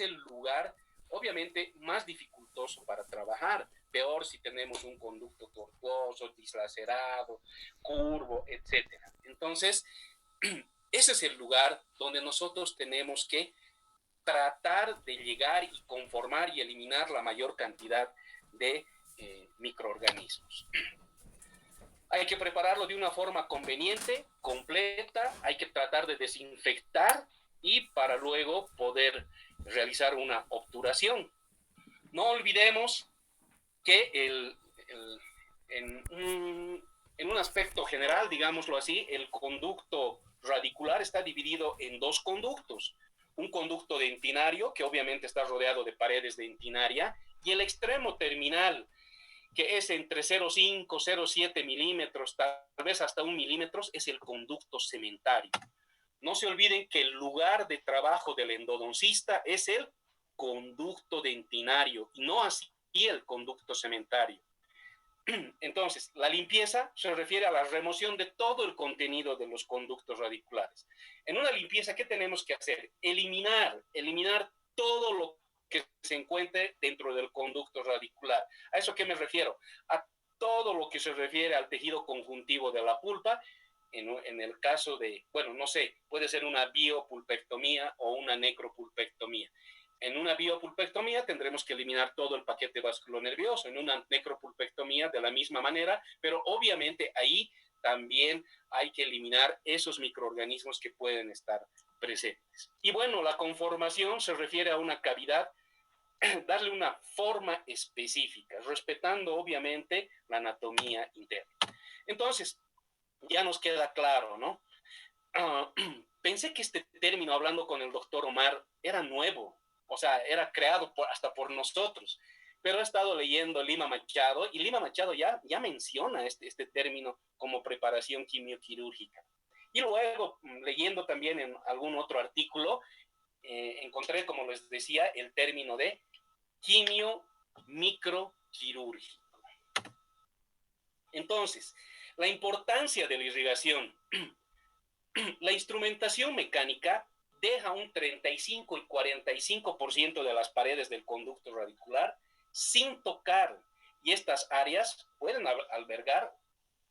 el lugar, obviamente, más dificultoso para trabajar. Peor si tenemos un conducto tortuoso, dislacerado, curvo, etcétera. Entonces, ese es el lugar donde nosotros tenemos que tratar de llegar y conformar y eliminar la mayor cantidad de microorganismos. Hay que prepararlo de una forma conveniente, completa, hay que tratar de desinfectar y para luego poder realizar una obturación. No olvidemos que en un aspecto general, digámoslo así, el conducto radicular está dividido en dos conductos. Un conducto dentinario, que obviamente está rodeado de paredes dentinaria, y el extremo terminal, que es entre 0,5, 0,7 milímetros, tal vez hasta 1 milímetro, es el conducto cementario. No se olviden que el lugar de trabajo del endodoncista es el conducto dentinario y no así el conducto cementario. Entonces, la limpieza se refiere a la remoción de todo el contenido de los conductos radiculares. En una limpieza, ¿qué tenemos que hacer? Eliminar todo lo que se encuentre dentro del conducto radicular. ¿A eso qué me refiero? A todo lo que se refiere al tejido conjuntivo de la pulpa, en el caso de, bueno, no sé, puede ser una biopulpectomía o una necropulpectomía. En una biopulpectomía tendremos que eliminar todo el paquete vasculonervioso, en una necropulpectomía de la misma manera, pero obviamente ahí también hay que eliminar esos microorganismos que pueden estar presentes. Y bueno, la conformación se refiere a una cavidad, darle una forma específica, respetando obviamente la anatomía interna. Entonces, ya nos queda claro, ¿no? Pensé que este término, hablando con el doctor Omar, era nuevo, o sea, era creado hasta por nosotros, pero he estado leyendo Lima Machado y Lima Machado ya menciona este término como preparación quimioquirúrgica. Y luego, leyendo también en algún otro artículo, encontré, como les decía, el término de quimio microquirúrgico. Entonces, la importancia de la irrigación. La instrumentación mecánica deja un 35 y 45% de las paredes del conducto radicular sin tocar, y estas áreas pueden albergar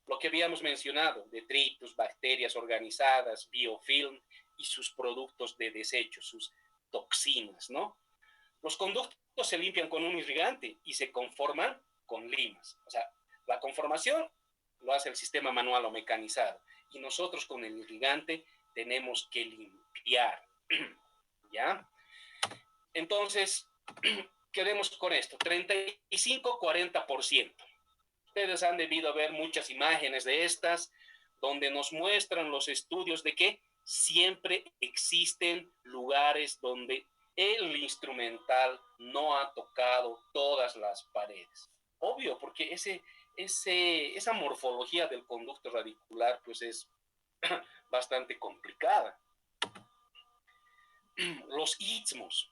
lo que habíamos mencionado: detritus, bacterias organizadas, biofilm y sus productos de desecho, sus toxinas, ¿no? Los conductos se limpian con un irrigante y se conforman con limas. O sea, la conformación lo hace el sistema manual o mecanizado, y nosotros con el irrigante tenemos que limpiar. ¿Ya? Entonces, quedemos con esto: 35-40%. Ustedes han debido ver muchas imágenes de estas, donde nos muestran los estudios de que siempre existen lugares donde el instrumental no ha tocado todas las paredes. Obvio, porque esa morfología del conducto radicular pues es bastante complicada. Los istmos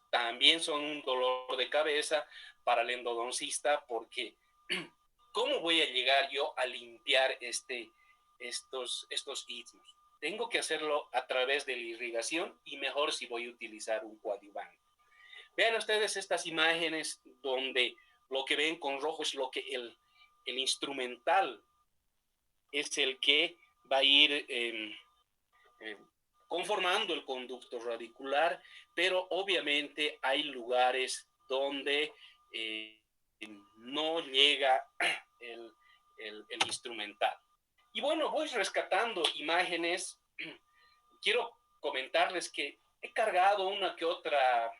también son un dolor de cabeza para el endodoncista, porque ¿cómo voy a llegar yo a limpiar estos istmos? Tengo que hacerlo a través de la irrigación, y mejor si voy a utilizar un coadyuvante. Vean ustedes estas imágenes donde lo que ven con rojo es lo que el instrumental es el que va a ir conformando el conducto radicular, pero obviamente hay lugares donde no llega el instrumental. Y bueno, voy rescatando imágenes. Quiero comentarles que he cargado una que otra,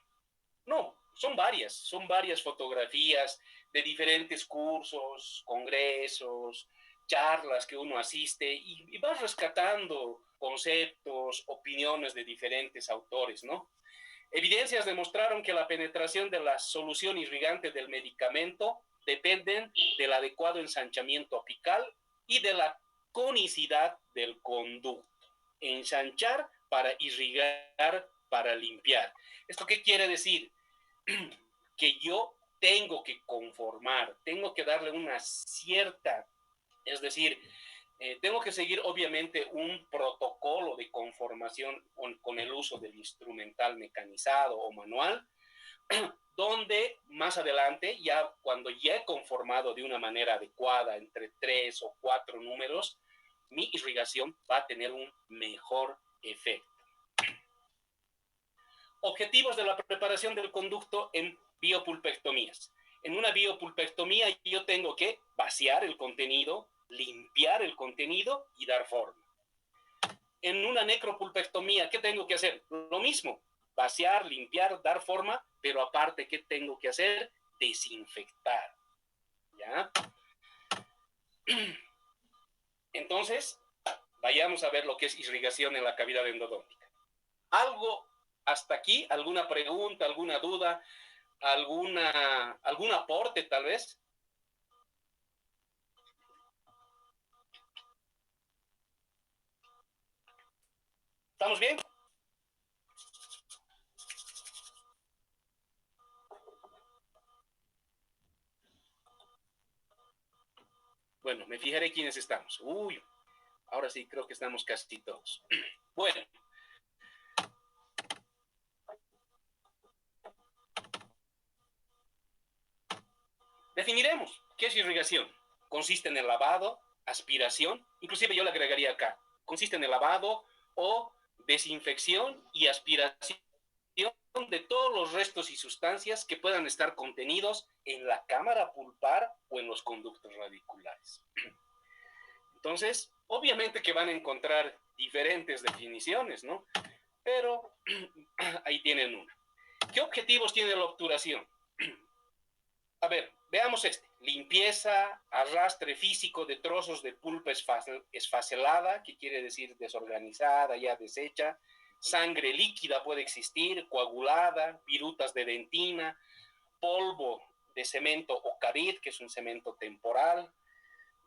no, son varias fotografías de diferentes cursos, congresos, charlas que uno asiste, y vas rescatando conceptos, opiniones de diferentes autores, ¿no? Evidencias demostraron que la penetración de la solución irrigante del medicamento dependen del adecuado ensanchamiento apical y de la conicidad del conducto. Ensanchar para irrigar, para limpiar. ¿Esto qué quiere decir? Que yo tengo que conformar, tengo que darle una cierta, es decir, Tengo que seguir obviamente un protocolo de conformación con el uso del instrumental mecanizado o manual, donde más adelante, ya cuando ya he conformado de una manera adecuada entre 3 o 4 números, mi irrigación va a tener un mejor efecto. Objetivos de la preparación del conducto en biopulpectomías. En una biopulpectomía yo tengo que vaciar el contenido, limpiar el contenido y dar forma. En una necropulpectomía, ¿qué tengo que hacer? Lo mismo, vaciar, limpiar, dar forma, pero aparte, ¿qué tengo que hacer? Desinfectar. ¿Ya? Entonces, vayamos a ver lo que es irrigación en la cavidad endodóntica. ¿Algo hasta aquí? ¿Alguna pregunta, alguna duda, algún aporte tal vez? ¿Estamos bien? Bueno, me fijaré quiénes estamos. Uy, ahora sí creo que estamos casi todos. Bueno, definiremos qué es irrigación. Consiste en el lavado, aspiración, inclusive yo le agregaría acá, consiste en el lavado o desinfección y aspiración de todos los restos y sustancias que puedan estar contenidos en la cámara pulpar o en los conductos radiculares. Entonces, obviamente que van a encontrar diferentes definiciones, ¿no? Pero ahí tienen una. ¿Qué objetivos tiene la obturación? A ver, veamos este. Limpieza, arrastre físico de trozos de pulpa esfacelada, que quiere decir desorganizada, ya deshecha. Sangre líquida puede existir, coagulada, virutas de dentina, polvo de cemento o carit, que es un cemento temporal,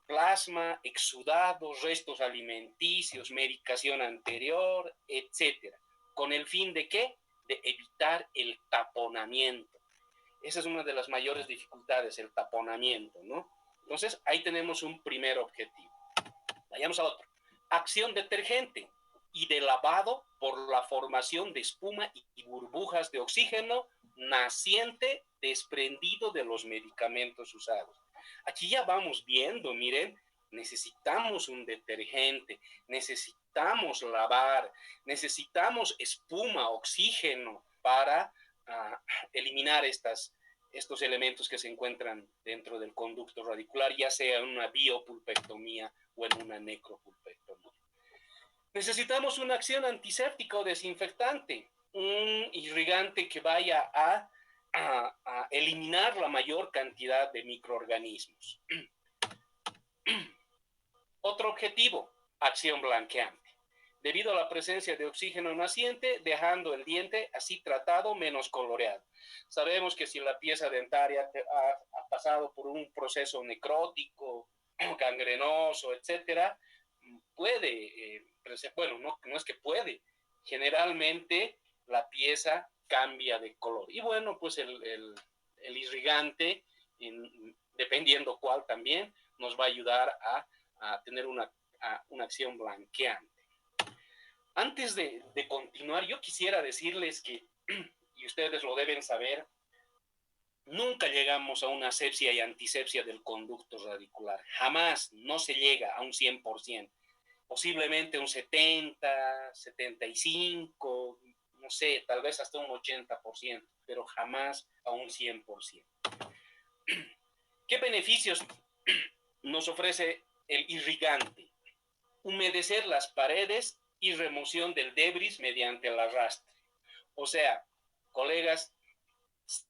plasma, exudados, restos alimenticios, medicación anterior, etcétera. ¿Con el fin de qué? De evitar el taponamiento. Esa es una de las mayores dificultades, el taponamiento, ¿no? Entonces, ahí tenemos un primer objetivo. Vayamos a otro. Acción detergente y de lavado por la formación de espuma y burbujas de oxígeno naciente desprendido de los medicamentos usados. Aquí ya vamos viendo, miren, necesitamos un detergente, necesitamos lavar, necesitamos espuma, oxígeno para eliminar estos elementos que se encuentran dentro del conducto radicular, ya sea en una biopulpectomía o en una necropulpectomía. Necesitamos una acción antiséptica o desinfectante, un irrigante que vaya a eliminar la mayor cantidad de microorganismos. Otro objetivo, acción blanqueante. Debido a la presencia de oxígeno naciente, dejando el diente así tratado menos coloreado. Sabemos que si la pieza dentaria ha pasado por un proceso necrótico, gangrenoso, etcétera, puede, bueno, no es que puede, generalmente la pieza cambia de color. Y bueno, pues el irrigante, dependiendo cuál también, nos va a ayudar a tener una acción blanqueante. Antes de continuar, yo quisiera decirles que, y ustedes lo deben saber, nunca llegamos a una asepsia y antisepsia del conducto radicular. Jamás, no se llega a un 100%. Posiblemente un 70, 75, no sé, tal vez hasta un 80%, pero jamás a un 100%. ¿Qué beneficios nos ofrece el irrigante? Humedecer las paredes y remoción del debris mediante el arrastre. O sea, colegas,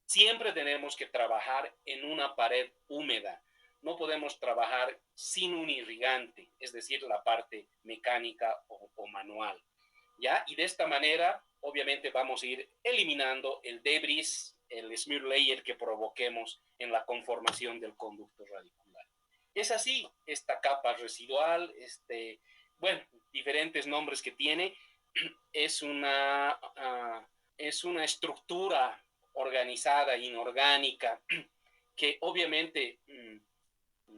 siempre tenemos que trabajar en una pared húmeda. No podemos trabajar sin un irrigante, es decir, la parte mecánica o manual. ¿Ya? Y de esta manera, obviamente, vamos a ir eliminando el debris, el smear layer que provoquemos en la conformación del conducto radicular. Es así, esta capa residual, bueno, diferentes nombres que tiene, es es una estructura organizada, inorgánica, que obviamente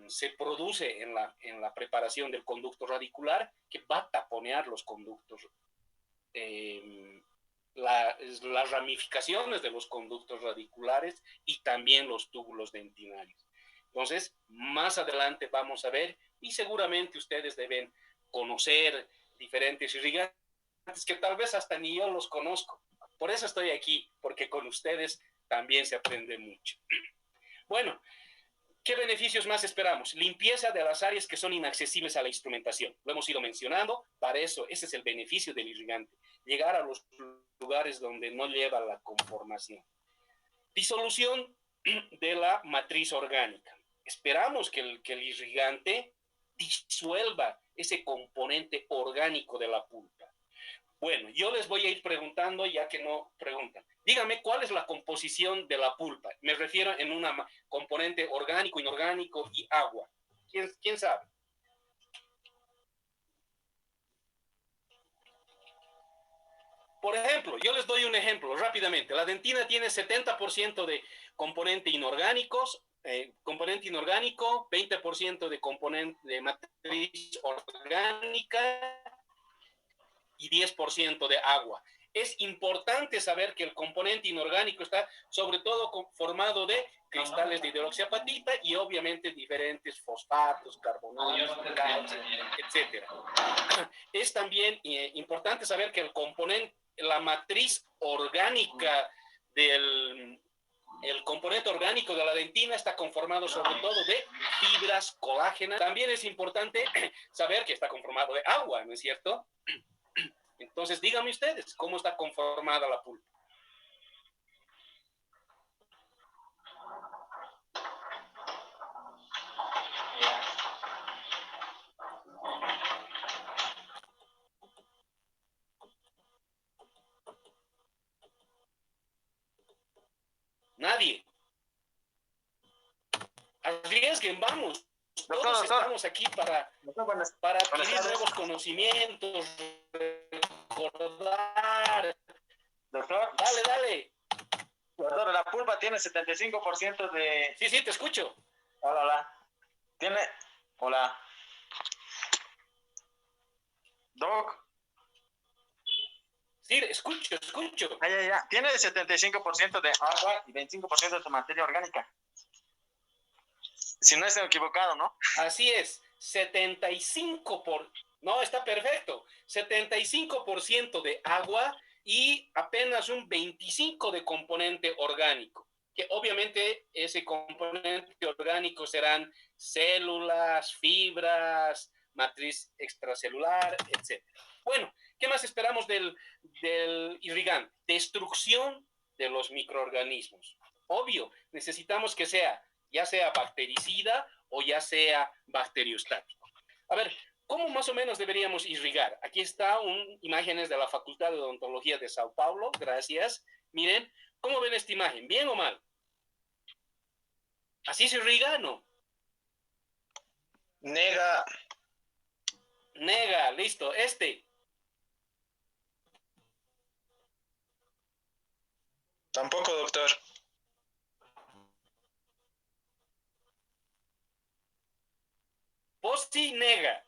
se produce en la preparación del conducto radicular, que va a taponear los conductos, las ramificaciones de los conductos radiculares y también los túbulos dentinarios. Entonces, más adelante vamos a ver, y seguramente ustedes deben conocer diferentes irrigantes que tal vez hasta ni yo los conozco. Por eso estoy aquí, porque con ustedes también se aprende mucho. Bueno, ¿qué beneficios más esperamos? Limpieza de las áreas que son inaccesibles a la instrumentación. Lo hemos ido mencionando, para eso ese es el beneficio del irrigante, llegar a los lugares donde no lleva la conformación. Disolución de la matriz orgánica. Esperamos que el irrigante disuelva ese componente orgánico de la pulpa. Bueno, yo les voy a ir preguntando ya que no preguntan. Dígame cuál es la composición de la pulpa. Me refiero en una componente orgánico, inorgánico y agua. ¿Quién sabe? Por ejemplo, yo les doy un ejemplo rápidamente. La dentina tiene 70% de componente inorgánicos, componente inorgánico, 20% de componente de matriz orgánica y 10% de agua. Es importante saber que el componente inorgánico está sobre todo formado de cristales de hidroxiapatita y obviamente diferentes fosfatos, carbonatos, calcio, etcétera. Es también importante saber que el componente, la matriz orgánica el componente orgánico de la dentina está conformado sobre todo de fibras colágenas. También es importante saber que está conformado de agua, ¿no es cierto? Entonces, díganme ustedes, ¿cómo está conformada la pulpa? Nadie. Arriesguen, vamos. Todos estamos aquí para adquirir nuevos conocimientos, recordar. Doctor. Dale, dale. Doctor, la pulpa tiene 75% de... Sí, sí, te escucho. Hola, hola. Tiene... Hola. Doc. Sí, escucho, escucho. Ya. Tiene 75% de agua y 25% de materia orgánica. Si no estoy equivocado, ¿no? Así es, 75 por... No, está perfecto. 75% de agua y apenas un 25% de componente orgánico. Que obviamente ese componente orgánico serán células, fibras, matriz extracelular, etc. Bueno, ¿qué más esperamos del irrigante? Destrucción de los microorganismos. Obvio, necesitamos que sea, ya sea bactericida o ya sea bacteriostático. A ver, ¿cómo más o menos deberíamos irrigar? Aquí está imágenes de la Facultad de Odontología de Sao Paulo, gracias. Miren, ¿cómo ven esta imagen? ¿Bien o mal? ¿Así se irriga? No. Nega. Nega, listo. Tampoco, doctor. Posti, nega.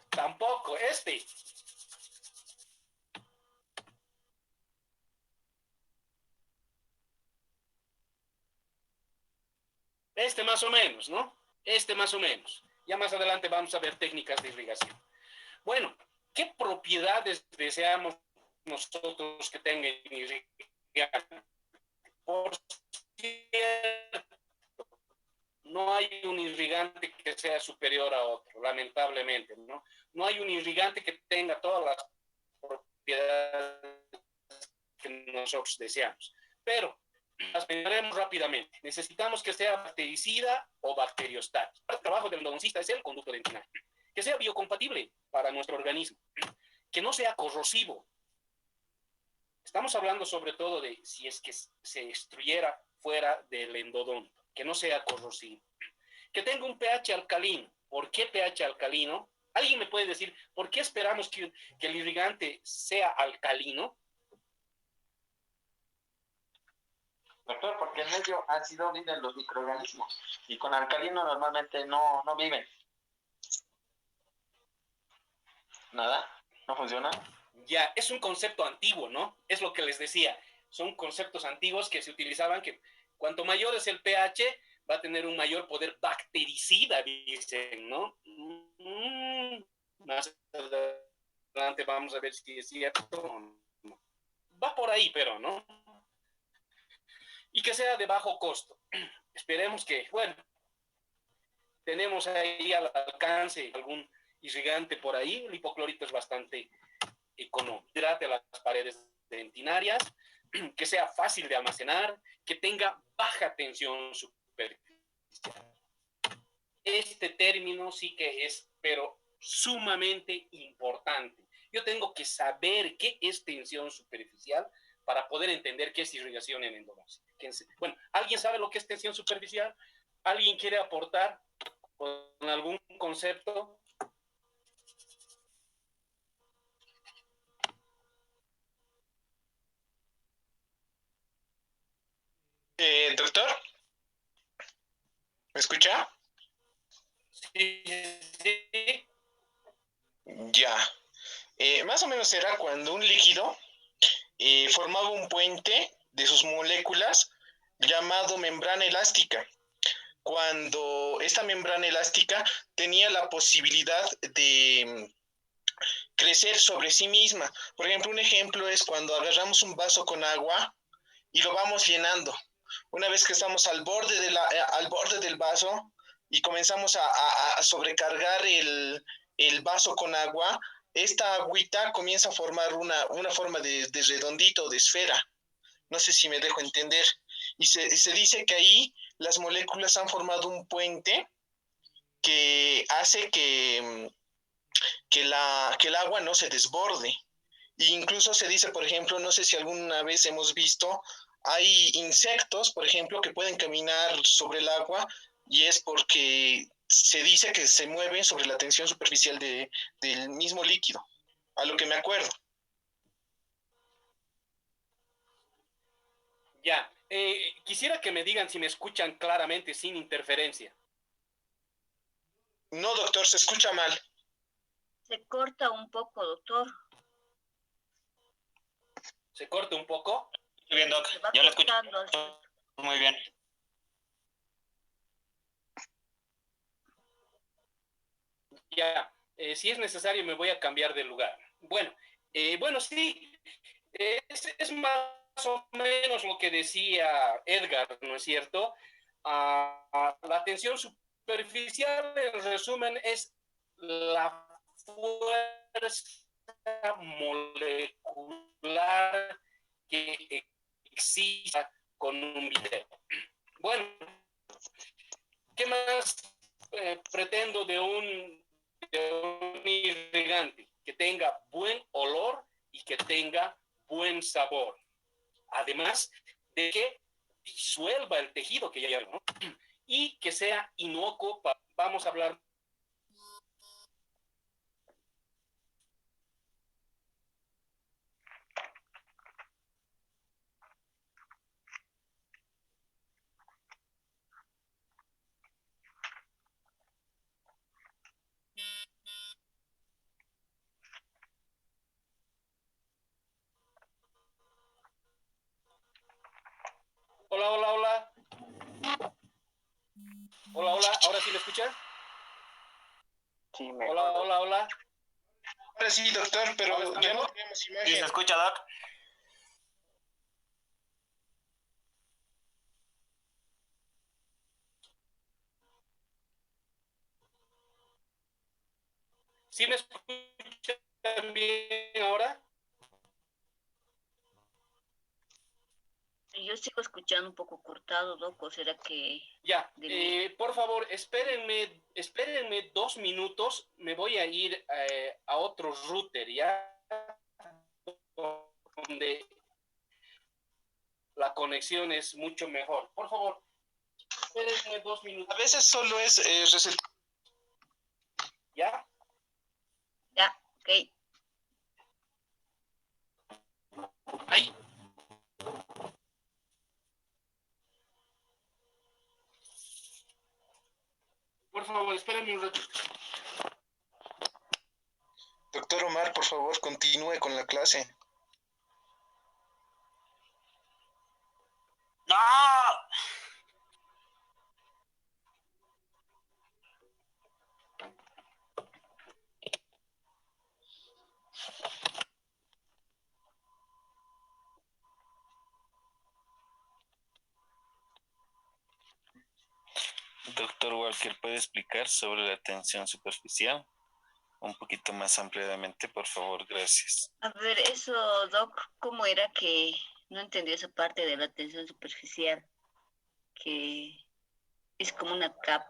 Tampoco. Más o menos, ¿no? Más o menos. Ya más adelante vamos a ver técnicas de irrigación. Bueno, ¿qué propiedades deseamos nosotros que tengan irrigante? Por cierto, no hay un irrigante que sea superior a otro, lamentablemente, ¿no? No hay un irrigante que tenga todas las propiedades que nosotros deseamos. Pero las veremos rápidamente. Necesitamos que sea bactericida o bacteriostático. El trabajo del endodoncista es el conducto dentinario. Que sea biocompatible para nuestro organismo. Que no sea corrosivo. Estamos hablando sobre todo de si es que se extruyera fuera del endodonto. Que no sea corrosivo. Que tenga un pH alcalino. ¿Por qué pH alcalino? ¿Alguien me puede decir por qué esperamos que el irrigante sea alcalino? Doctor, porque en medio ácido viven los microorganismos y con alcalino normalmente no viven. Nada, no funciona. Ya, es un concepto antiguo, ¿no? Es lo que les decía. Son conceptos antiguos que se utilizaban que cuanto mayor es el pH, va a tener un mayor poder bactericida, dicen, ¿no? Más adelante vamos a ver si es cierto. Va por ahí, pero, ¿no? Y que sea de bajo costo. Esperemos que, bueno, tenemos ahí al alcance algún irrigante por ahí. El hipoclorito es bastante económico. Hidrate las paredes dentinarias, que sea fácil de almacenar, que tenga baja tensión superficial. Este término sí que es, pero sumamente importante. Yo tengo que saber qué es tensión superficial para poder entender qué es irrigación en endodoncia. Bueno, ¿alguien sabe lo que es tensión superficial? ¿Alguien quiere aportar con algún concepto? Doctor, ¿me escucha? Sí, sí. Ya. Más o menos era cuando un líquido formaba un puente de sus moléculas llamado membrana elástica. Cuando esta membrana elástica tenía la posibilidad de crecer sobre sí misma. Por ejemplo, un ejemplo es cuando agarramos un vaso con agua y lo vamos llenando. Una vez que estamos al borde, al borde del vaso y comenzamos a sobrecargar el vaso con agua, esta agüita comienza a formar una forma de redondito, de esfera. No sé si me dejo entender. Y se dice que ahí las moléculas han formado un puente que hace que el agua no se desborde. E incluso se dice, por ejemplo, no sé si alguna vez hemos visto, hay insectos, por ejemplo, que pueden caminar sobre el agua y es porque se dice que se mueven sobre la tensión superficial del mismo líquido, a lo que me acuerdo. Ya, quisiera que me digan si me escuchan claramente, sin interferencia. No, doctor, se escucha mal. Se corta un poco, doctor. ¿Se corta un poco? Muy bien, Doc. Se va Yo lo escucho cortando. muy bien. Ya, si es necesario me voy a cambiar de lugar. Bueno, sí, es más o menos lo que decía Edgar, ¿no es cierto? La tensión superficial, en resumen, es la fuerza molecular que existe con un video. Bueno, ¿qué más pretendo de un irrigante? Que tenga buen olor y que tenga buen sabor. Además de que disuelva el tejido que ya hay, ¿no? Y que sea inocuo. Vamos a hablar. Hola, hola, hola. Hola, hola. ¿Ahora sí me escuchan? Sí, mejor. Hola, hola, hola. Ahora sí, doctor, pero ¿Ahora está ya no mejor? tenemos Sí, imagen. se escucha, Doc. ¿Sí me escuchan bien ahora? Yo sigo escuchando un poco cortado, loco. ¿Será que Ya, de mí? por favor, espérenme 2 minutos. Me voy a ir a otro router, ¿ya? Donde la conexión es mucho mejor. Por favor, espérenme 2 minutos, A veces solo es ¿ya? Ya, ok. Ahí. por favor, espérenme un ratito. Doctor Omar, por favor, continúe con la clase. ¡No! Doctor Walker, ¿puede explicar sobre la tensión superficial? Un poquito más ampliamente, por favor, gracias. A ver, eso, Doc, ¿cómo era que no entendí esa parte de la tensión superficial? Que es como una capa.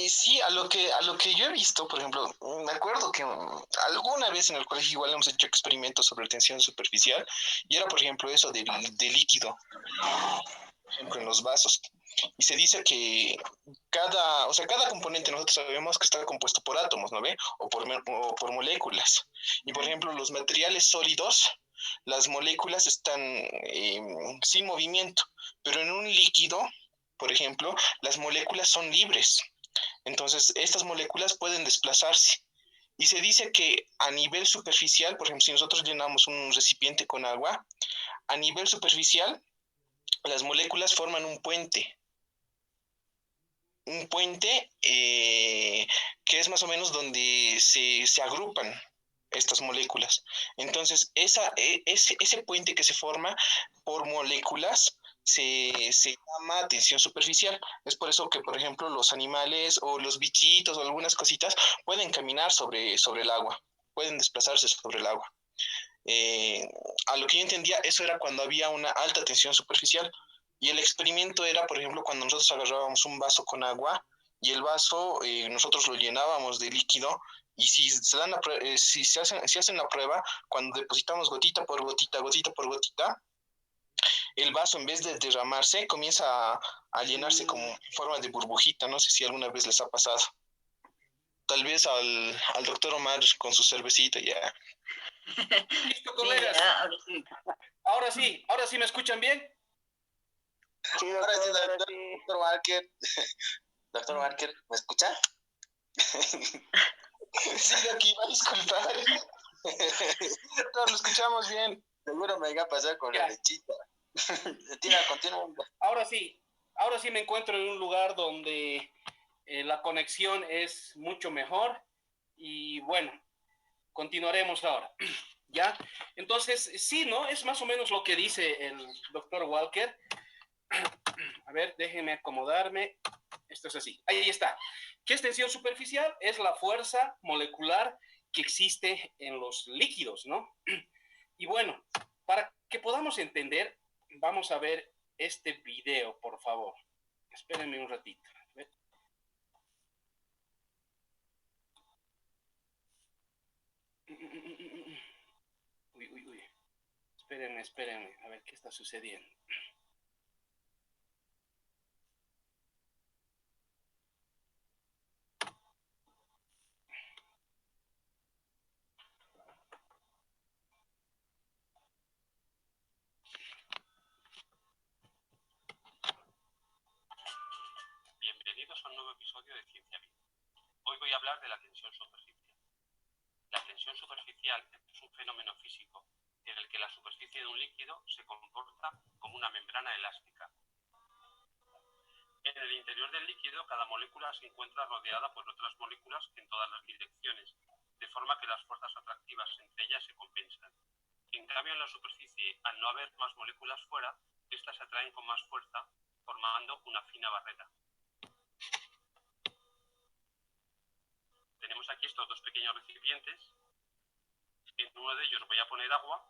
Sí, a lo que yo he visto, por ejemplo, me acuerdo que alguna vez en el colegio igual hemos hecho experimentos sobre tensión superficial y era, por ejemplo, eso de líquido, por ejemplo, en los vasos. Y se dice que cada componente nosotros sabemos que está compuesto por átomos, ¿no ve? O por moléculas. Y, por ejemplo, los materiales sólidos, las moléculas están sin movimiento, pero en un líquido, por ejemplo, las moléculas son libres. Entonces, estas moléculas pueden desplazarse. Y se dice que a nivel superficial, por ejemplo, si nosotros llenamos un recipiente con agua, a nivel superficial, las moléculas forman un puente. Un puente que es más o menos donde se agrupan estas moléculas. Entonces, ese puente que se forma por moléculas se llama tensión superficial. Es por eso que, por ejemplo, los animales o los bichitos o algunas cositas pueden caminar sobre el agua, pueden desplazarse sobre el agua. A lo que yo entendía, eso era cuando había una alta tensión superficial. Y el experimento era, por ejemplo, cuando nosotros agarrábamos un vaso con agua y el vaso nosotros lo llenábamos de líquido y si hacen la prueba, cuando depositamos gotita por gotita, gotita por gotita, el vaso en vez de derramarse comienza a llenarse como en forma de burbujita. No sé si alguna vez les ha pasado. Tal vez al doctor Omar con su cervecita ya. Listo, colegas. Sí, Ahora sí, ¿me escuchan bien? Sí, doctor Walker. Doctor Walker, ¿me escucha? Sí, aquí va a disculpar. Todos lo escuchamos bien. Seguro me iba a pasar con la lechita. Continúa. Ahora sí me encuentro en un lugar donde la conexión es mucho mejor y bueno, continuaremos ahora. ¿Ya? Entonces, sí, ¿no? Es más o menos lo que dice el doctor Walker. A ver, déjenme acomodarme. Esto es así. Ahí está. ¿Qué es tensión superficial? Es la fuerza molecular que existe en los líquidos, ¿no? Y bueno, para que podamos entender, vamos a ver este video, por favor. Espérenme un ratito. Uy. Espérenme. A ver qué está sucediendo. Bienvenidos a un nuevo episodio de Ciencia Viva. Hoy voy a hablar de la tensión superficial. La tensión superficial es un fenómeno físico en el que la superficie de un líquido se comporta como una membrana elástica. En el interior del líquido, cada molécula se encuentra rodeada por otras moléculas en todas las direcciones, de forma que las fuerzas atractivas entre ellas se compensan. En cambio, en la superficie, al no haber más moléculas fuera, estas se atraen con más fuerza, formando una fina barrera. Tenemos aquí estos dos pequeños recipientes. En uno de ellos voy a poner agua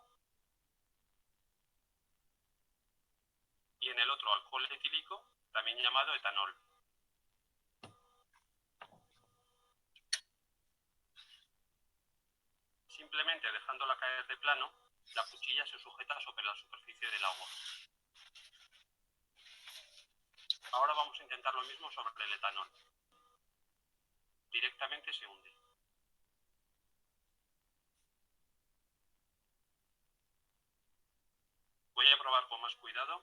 y en el otro alcohol etílico, también llamado etanol. Simplemente dejándola caer de plano, la cuchilla se sujeta sobre la superficie del agua. Ahora vamos a intentar lo mismo sobre el etanol. Directamente se hunde. Voy a probar con más cuidado.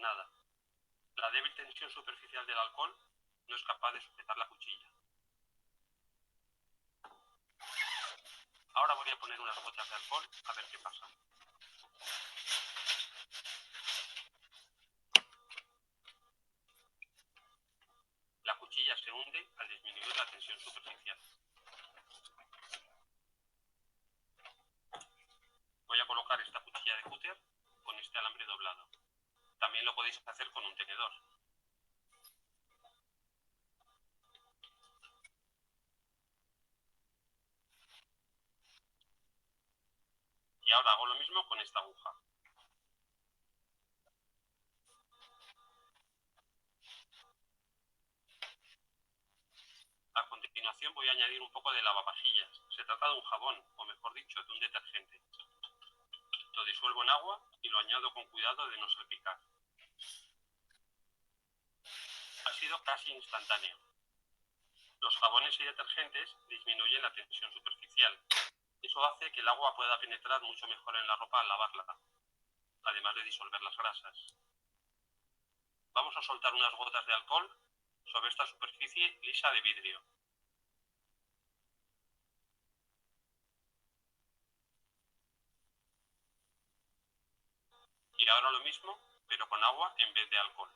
nada. La débil tensión superficial del alcohol no es capaz de sujetar la cuchilla. Ahora voy a poner unas gotas de alcohol a ver qué pasa. La cuchilla se hunde al disminuir la tensión superficial. Voy a colocar esta cuchilla de cúter con este alambre doblado. También lo podéis hacer con un tenedor. Y ahora hago lo mismo con esta aguja. A continuación voy a añadir un poco de lavavajillas. Se trata de un jabón, o mejor dicho, de un detergente. Lo disuelvo en agua y lo añado con cuidado de no salpicar. Ha sido casi instantáneo. Los jabones y detergentes disminuyen la tensión superficial. Eso hace que el agua pueda penetrar mucho mejor en la ropa al lavarla, además de disolver las grasas. Vamos a soltar unas gotas de alcohol sobre esta superficie lisa de vidrio. Y ahora lo mismo, pero con agua en vez de alcohol.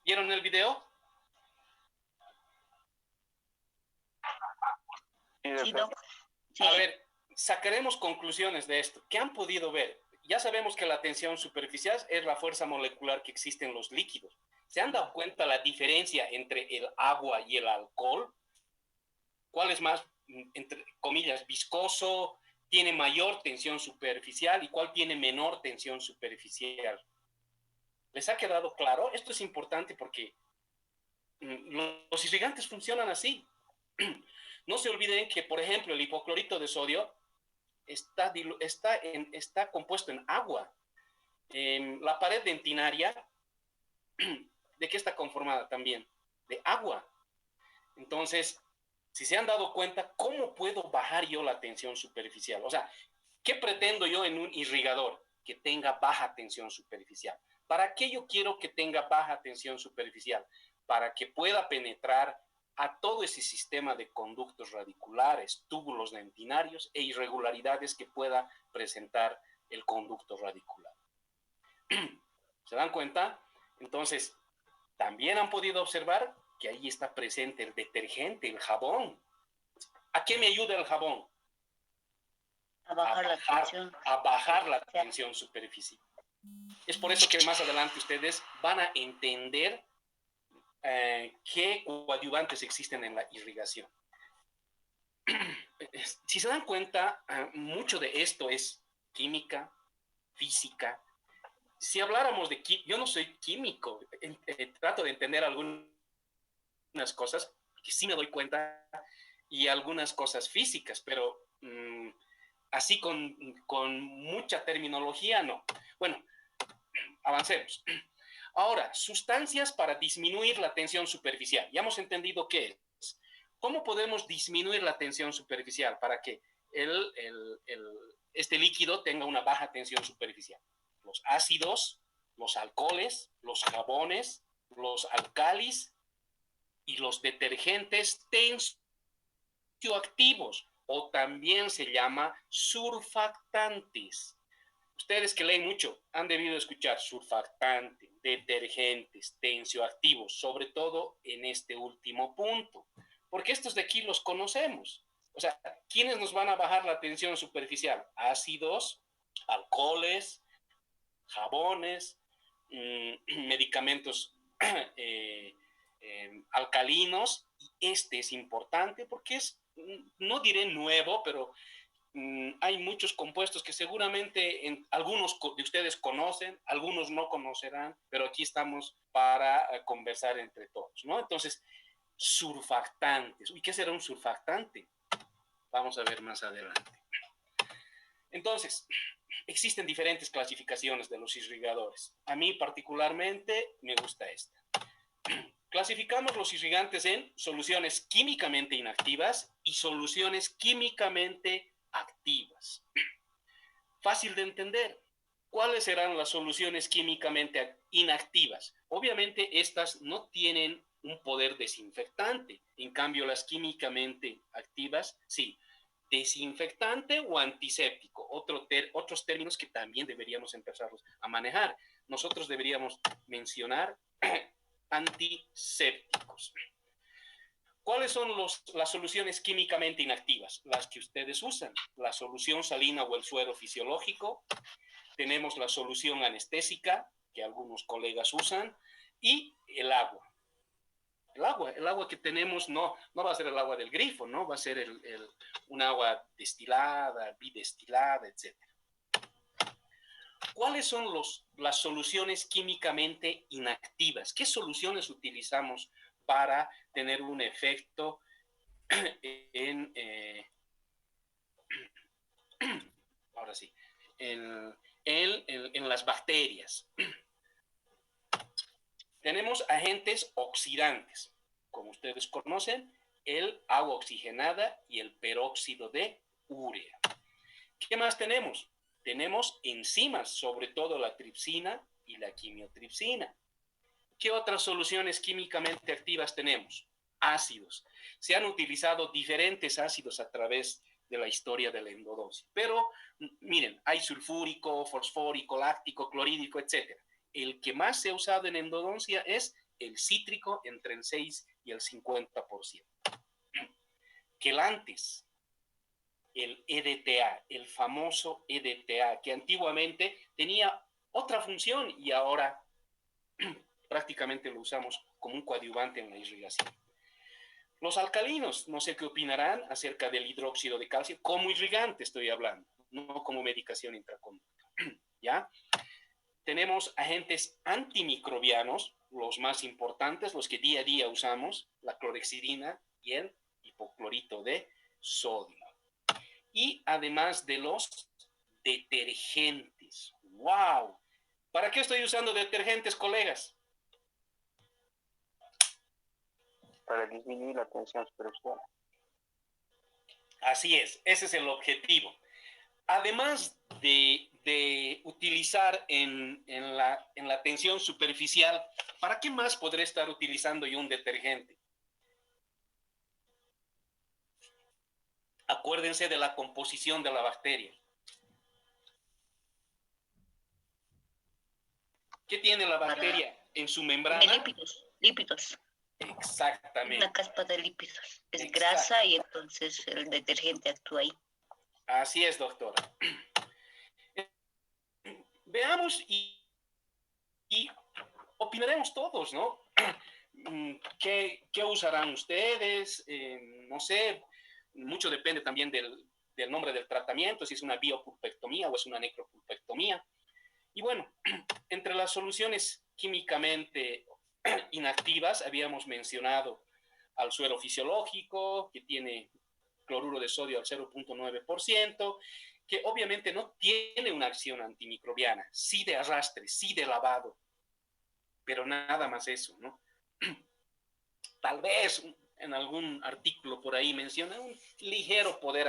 ¿Vieron el video? Sí, Doc. Sí. A ver, sacaremos conclusiones de esto. ¿Qué han podido ver? Ya sabemos que la tensión superficial es la fuerza molecular que existe en los líquidos. ¿Se han dado cuenta la diferencia entre el agua y el alcohol? ¿Cuál es más, entre comillas, viscoso, tiene mayor tensión superficial y cuál tiene menor tensión superficial? ¿Les ha quedado claro? Esto es importante porque los irrigantes funcionan así. No se olviden que, por ejemplo, el hipoclorito de sodio está compuesto en agua. La pared dentinaria, ¿de qué está conformada también? De agua. Entonces, si se han dado cuenta, ¿cómo puedo bajar yo la tensión superficial? O sea, ¿qué pretendo yo en un irrigador? Que tenga baja tensión superficial. ¿Para qué yo quiero que tenga baja tensión superficial? Para que pueda penetrar a todo ese sistema de conductos radiculares, túbulos dentinarios e irregularidades que pueda presentar el conducto radicular. ¿Se dan cuenta? Entonces, también han podido observar que ahí está presente el detergente, el jabón. ¿A qué me ayuda el jabón? A bajar la tensión. A bajar la tensión superficial. Es por eso que más adelante ustedes van a entender qué coadyuvantes existen en la irrigación. Si se dan cuenta, mucho de esto es química, física. Si habláramos de yo no soy químico, trato de entender algunas cosas que sí me doy cuenta y algunas cosas físicas, pero así con mucha terminología no. Bueno, avancemos. Ahora, sustancias para disminuir la tensión superficial. Ya hemos entendido qué es. ¿Cómo podemos disminuir la tensión superficial para que este líquido tenga una baja tensión superficial? Los ácidos, los alcoholes, los jabones, los alcalis y los detergentes tensioactivos, o también se llama surfactantes. Ustedes que leen mucho han debido escuchar surfactante, detergentes, tensioactivos, sobre todo en este último punto, porque estos de aquí los conocemos. O sea, ¿quiénes nos van a bajar la tensión superficial? Ácidos, alcoholes, jabones, medicamentos alcalinos. Y este es importante porque es, no diré nuevo, pero hay muchos compuestos que seguramente algunos de ustedes conocen, algunos no conocerán, pero aquí estamos para conversar entre todos, ¿no? Entonces, surfactantes. ¿Y qué será un surfactante? Vamos a ver más adelante. Entonces, Existen diferentes clasificaciones de los irrigadores. A mí particularmente me gusta esta. Clasificamos los irrigantes en soluciones químicamente inactivas y soluciones químicamente activas. Fácil de entender. ¿Cuáles serán las soluciones químicamente inactivas? Obviamente estas no tienen un poder desinfectante. En cambio, las químicamente activas, sí. Desinfectante o antiséptico. Otros términos que también deberíamos empezarlos a manejar. Nosotros deberíamos mencionar antisépticos. ¿Cuáles son las soluciones químicamente inactivas? Las que ustedes usan. La solución salina o el suero fisiológico. Tenemos la solución anestésica, que algunos colegas usan, y el agua. El agua que tenemos no va a ser el agua del grifo, ¿no? Va a ser un agua destilada, bidestilada, etc. ¿Cuáles son las soluciones químicamente inactivas? ¿Qué soluciones utilizamos para tener un efecto en, ahora sí, en las bacterias? Tenemos agentes oxidantes, como ustedes conocen, el agua oxigenada y el peróxido de urea. ¿Qué más tenemos? Tenemos enzimas, sobre todo la tripsina y la quimiotripsina. ¿Qué otras soluciones químicamente activas tenemos? Ácidos. Se han utilizado diferentes ácidos a través de la historia de la endodoncia. Pero, miren, hay sulfúrico, fosfórico, láctico, clorhídrico, etc. El que más se ha usado en endodoncia es el cítrico, entre el 6 y el 50%. Quelantes, el EDTA, el famoso EDTA, que antiguamente tenía otra función y ahora prácticamente lo usamos como un coadyuvante en la irrigación. Los alcalinos, no sé qué opinarán acerca del hidróxido de calcio, como irrigante estoy hablando, no como medicación intraconductal, ¿ya? Tenemos agentes antimicrobianos, los más importantes, los que día a día usamos, la clorhexidina y el hipoclorito de sodio. Y además de los detergentes. ¡Wow! ¿Para qué estoy usando detergentes, colegas? Para disminuir la tensión superficial. Así es, ese es el objetivo. Además de utilizar en la tensión superficial, ¿para qué más podré estar utilizando yo un detergente? Acuérdense de la composición de la bacteria. ¿Qué tiene la bacteria en su membrana? Lípidos. Exactamente. Una caspa de lípidos. Es grasa y entonces el detergente actúa ahí. Así es, doctora. Veamos y opinaremos todos, ¿no? ¿Qué usarán ustedes? No sé, mucho depende también del nombre del tratamiento, si es una biopulpectomía o es una necropulpectomía. Y bueno, entre las soluciones químicamente inactivas habíamos mencionado al suero fisiológico, que tiene cloruro de sodio al 0.9%, que obviamente no tiene una acción antimicrobiana, sí de arrastre, sí de lavado, pero nada más eso, ¿no? Tal vez en algún artículo por ahí menciona un ligero poder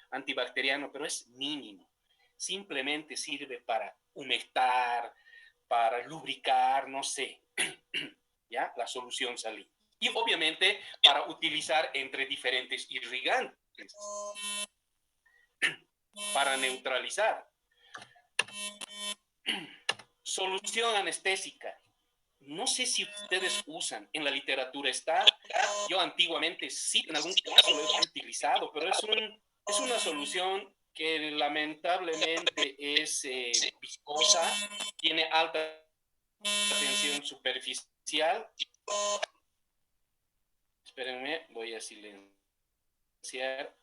antibacteriano, pero es mínimo. Simplemente sirve para humectar, para lubricar, no sé, ¿ya? La solución salina. Y obviamente para utilizar entre diferentes irrigantes, para neutralizar. Solución anestésica. No sé si ustedes usan, en la literatura está, yo antiguamente sí, en algún caso lo he utilizado, pero es una solución que lamentablemente es viscosa, tiene alta tensión superficial. Espérenme, voy a silenciar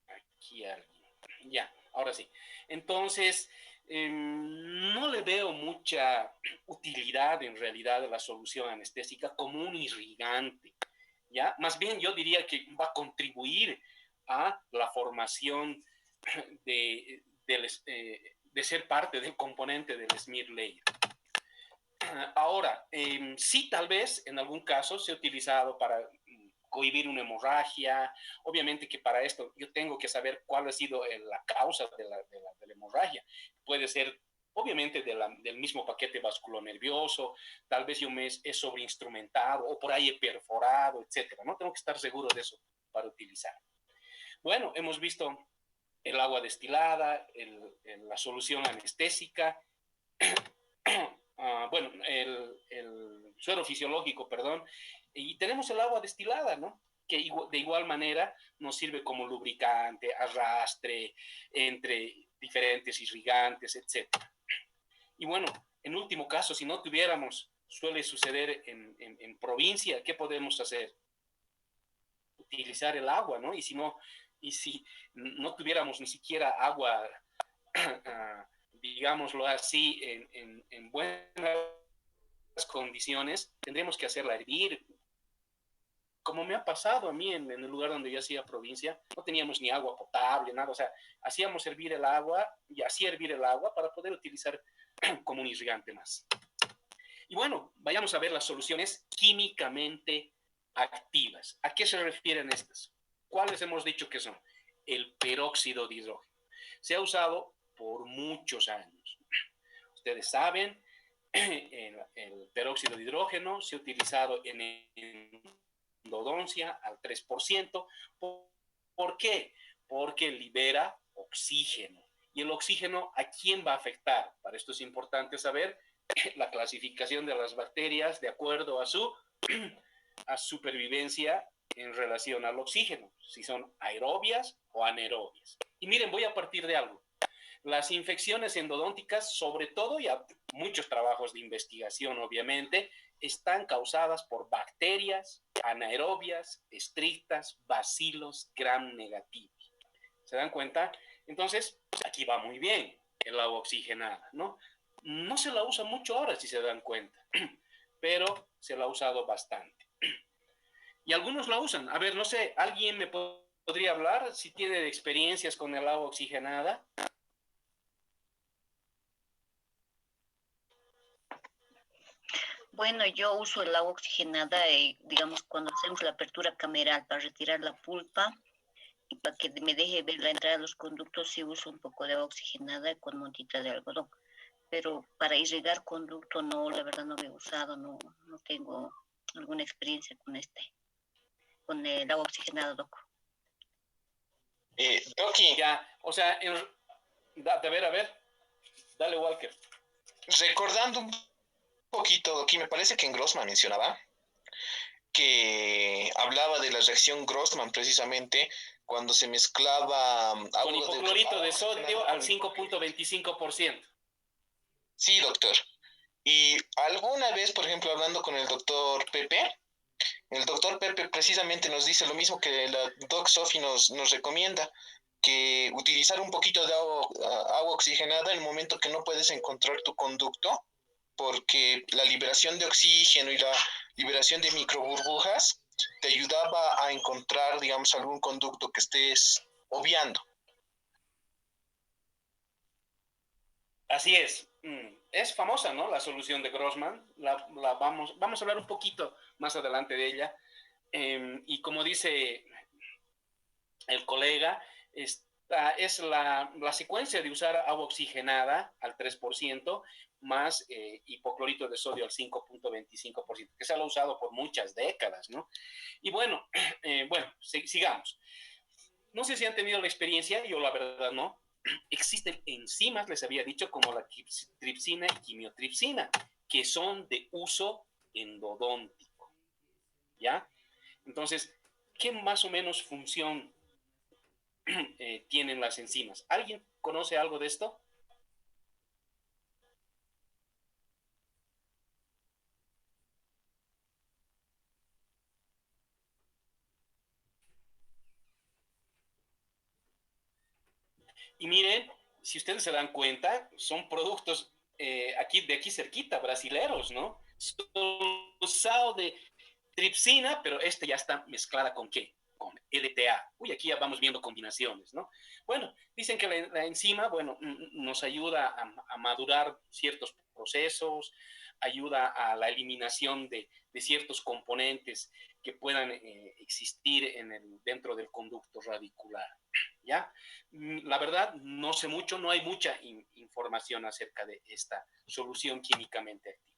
aquí a alguien. Ya, ahora sí. Entonces, no le veo mucha utilidad en realidad a la solución anestésica como un irrigante, ¿ya? Más bien yo diría que va a contribuir a la formación de de ser parte del componente del smear layer. Ahora, sí, tal vez en algún caso se ha utilizado para cohibir una hemorragia. Obviamente que para esto yo tengo que saber cuál ha sido la causa de la hemorragia. Puede ser, obviamente, del mismo paquete vasculonervioso, tal vez yo me he sobreinstrumentado o por ahí he perforado, etcétera. No tengo que estar seguro de eso para utilizar. Bueno, hemos visto el agua destilada, la solución anestésica, bueno, el suero fisiológico, perdón, y tenemos el agua destilada, ¿no? Que de igual manera nos sirve como lubricante, arrastre entre diferentes irrigantes, etc. Y bueno, en último caso, si no tuviéramos, suele suceder en provincia, ¿qué podemos hacer? Utilizar el agua, ¿no? Y si no tuviéramos ni siquiera agua, digámoslo así, en buenas condiciones, tendremos que hacerla hervir. Como me ha pasado a mí en el lugar donde yo hacía provincia, no teníamos ni agua potable, nada, o sea, hacíamos hervir el agua y hacía hervir el agua para poder utilizar como un irrigante más. Y bueno, vayamos a ver las soluciones químicamente activas. ¿A qué se refieren estas? ¿Cuáles hemos dicho que son? El peróxido de hidrógeno. Se ha usado por muchos años. Ustedes saben, el peróxido de hidrógeno se ha utilizado en endodoncia al 3%. ¿Por qué? Porque libera oxígeno. ¿Y el oxígeno a quién va a afectar? Para esto es importante saber la clasificación de las bacterias de acuerdo a su supervivencia en relación al oxígeno, si son aerobias o anaerobias. Y miren, voy a partir de algo. Las infecciones endodónticas, sobre todo, y muchos trabajos de investigación, obviamente, están causadas por bacterias anaerobias estrictas, bacilos gram negativos. ¿Se dan cuenta? Entonces, aquí va muy bien el agua oxigenada, ¿no? No se la usa mucho ahora, si se dan cuenta, pero se la ha usado bastante. Y algunos la usan. A ver, no sé, ¿alguien me podría hablar si tiene experiencias con el agua oxigenada? Bueno, yo uso el agua oxigenada, digamos, cuando hacemos la apertura cameral para retirar la pulpa y para que me deje ver la entrada de los conductos, sí uso un poco de agua oxigenada con montita de algodón. Pero para irrigar conducto, no, la verdad no lo he usado, no tengo alguna experiencia con el agua oxigenada, Doc. Doki, Ya, o sea, a ver, dale, Walker. recordando un poquito, Doki, me parece que en Grossman mencionaba que hablaba de la reacción Grossman precisamente cuando se mezclaba agua con hipoclorito de sodio al 5.25%. Sí, doctor. Y alguna vez, por ejemplo, hablando con el doctor Pepe precisamente nos dice lo mismo que la Doc Sophie nos recomienda, que utilizar un poquito de agua oxigenada en el momento que no puedes encontrar tu conducto, porque la liberación de oxígeno y la liberación de microburbujas te ayudaba a encontrar, digamos, algún conducto que estés obviando. Así es. Es famosa, ¿no? La solución de Grossman. Vamos a hablar un poquito más adelante de ella. Y como dice el colega, esta es la secuencia de usar agua oxigenada al 3% más hipoclorito de sodio al 5.25%, que se lo ha usado por muchas décadas, ¿no? Y bueno, sigamos. No sé si han tenido la experiencia, yo la verdad no. Existen enzimas, les había dicho, como la tripsina y quimiotripsina, que son de uso endodóntico, ¿ya? Entonces, ¿qué más o menos función tienen las enzimas? ¿Alguien conoce algo de esto? Y miren, si ustedes se dan cuenta, son productos de aquí cerquita, brasileros, ¿no? Usado de tripsina, pero ya está mezclada ¿con qué? con EDTA. Uy, aquí ya vamos viendo combinaciones, ¿no? Bueno, dicen que la enzima, bueno, nos ayuda a madurar ciertos procesos, ayuda a la eliminación de ciertos componentes que puedan existir dentro del conducto radicular, ¿ya? La verdad, no sé mucho, no hay mucha información acerca de esta solución químicamente activa.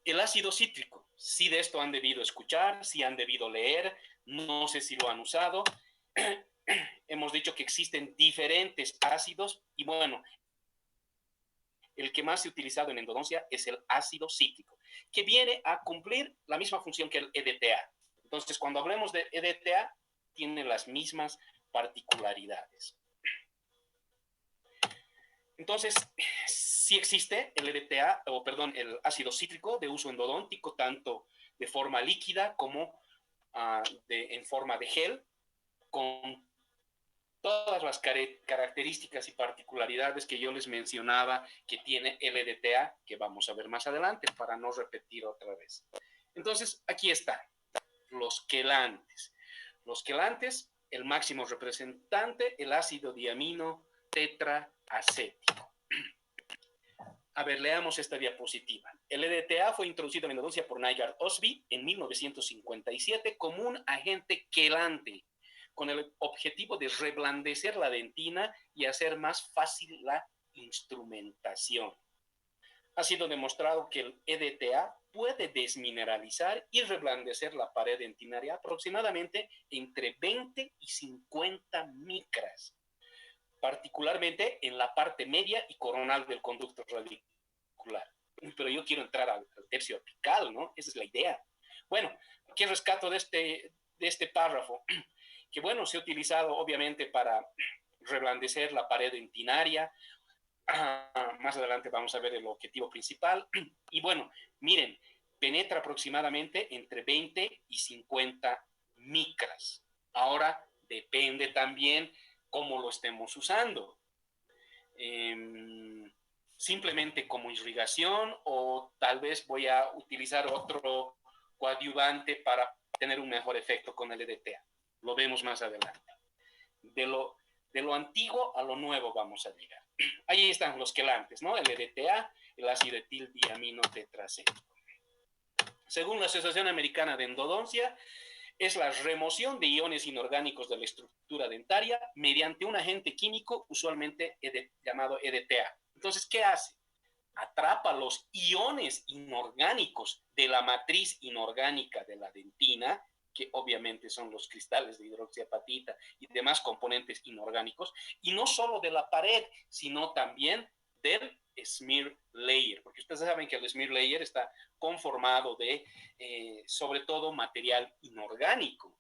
El ácido cítrico, sí de esto han debido escuchar, sí han debido leer, no sé si lo han usado. Hemos dicho que existen diferentes ácidos y bueno, el que más se ha utilizado en endodoncia es el ácido cítrico, que viene a cumplir la misma función que el EDTA. Entonces, cuando hablemos de EDTA, tiene las mismas particularidades. Entonces, sí existe el EDTA, o perdón, el ácido cítrico de uso endodóntico, tanto de forma líquida como en forma de gel, con todas las características y particularidades que yo les mencionaba que tiene el EDTA, que vamos a ver más adelante para no repetir otra vez. Entonces, aquí están los quelantes. Los quelantes, el máximo representante, el ácido diamino tetraacético. A ver, leamos esta diapositiva. El EDTA fue introducido en endodoncia por Nygaard Osby en 1957 como un agente quelante, con el objetivo de reblandecer la dentina y hacer más fácil la instrumentación. Ha sido demostrado que el EDTA puede desmineralizar y reblandecer la pared dentinaria aproximadamente entre 20 y 50 micras, particularmente en la parte media y coronal del conducto radicular. Pero yo quiero entrar al tercio apical, ¿no? Esa es la idea. Bueno, ¿qué rescato de este párrafo? Que bueno, se ha utilizado obviamente para reblandecer la pared dentinaria. Más adelante vamos a ver el objetivo principal. Y bueno, miren, penetra aproximadamente entre 20 y 50 micras. Ahora, depende también cómo lo estemos usando. Simplemente como irrigación o tal vez voy a utilizar otro coadyuvante para tener un mejor efecto con el EDTA. Lo vemos más adelante. De lo antiguo a lo nuevo vamos a llegar. Ahí están los quelantes, ¿no? El EDTA, el ácido etildiamino tetraacético. Según la Asociación Americana de Endodoncia, es la remoción de iones inorgánicos de la estructura dentaria mediante un agente químico usualmente llamado EDTA. Entonces, ¿qué hace? Atrapa los iones inorgánicos de la matriz inorgánica de la dentina, que obviamente son los cristales de hidroxiapatita y demás componentes inorgánicos, y no solo de la pared, sino también del smear layer, porque ustedes saben que el smear layer está conformado de, sobre todo, material inorgánico.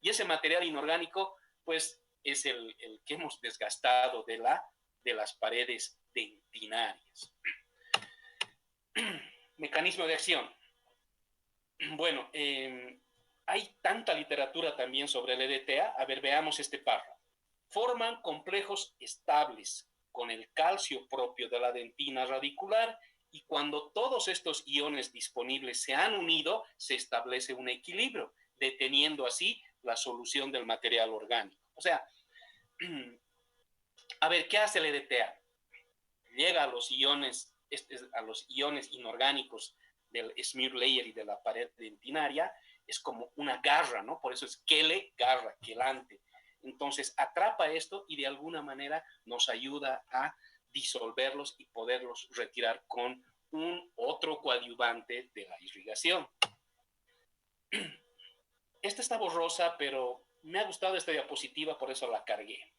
Y ese material inorgánico, pues, es el que hemos desgastado de las paredes dentinarias. Mecanismo de acción. Bueno, hay tanta literatura también sobre el EDTA. A ver, veamos este párrafo. Forman complejos estables con el calcio propio de la dentina radicular y cuando todos estos iones disponibles se han unido, se establece un equilibrio, deteniendo así la solución del material orgánico. O sea, a ver, ¿qué hace el EDTA? Llega a los iones inorgánicos del smear layer y de la pared dentinaria, es como una garra, ¿no? Por eso es quele, garra, quelante. Entonces atrapa esto y de alguna manera nos ayuda a disolverlos y poderlos retirar con un otro coadyuvante de la irrigación. Esta está borrosa, pero me ha gustado esta diapositiva, por eso la cargué.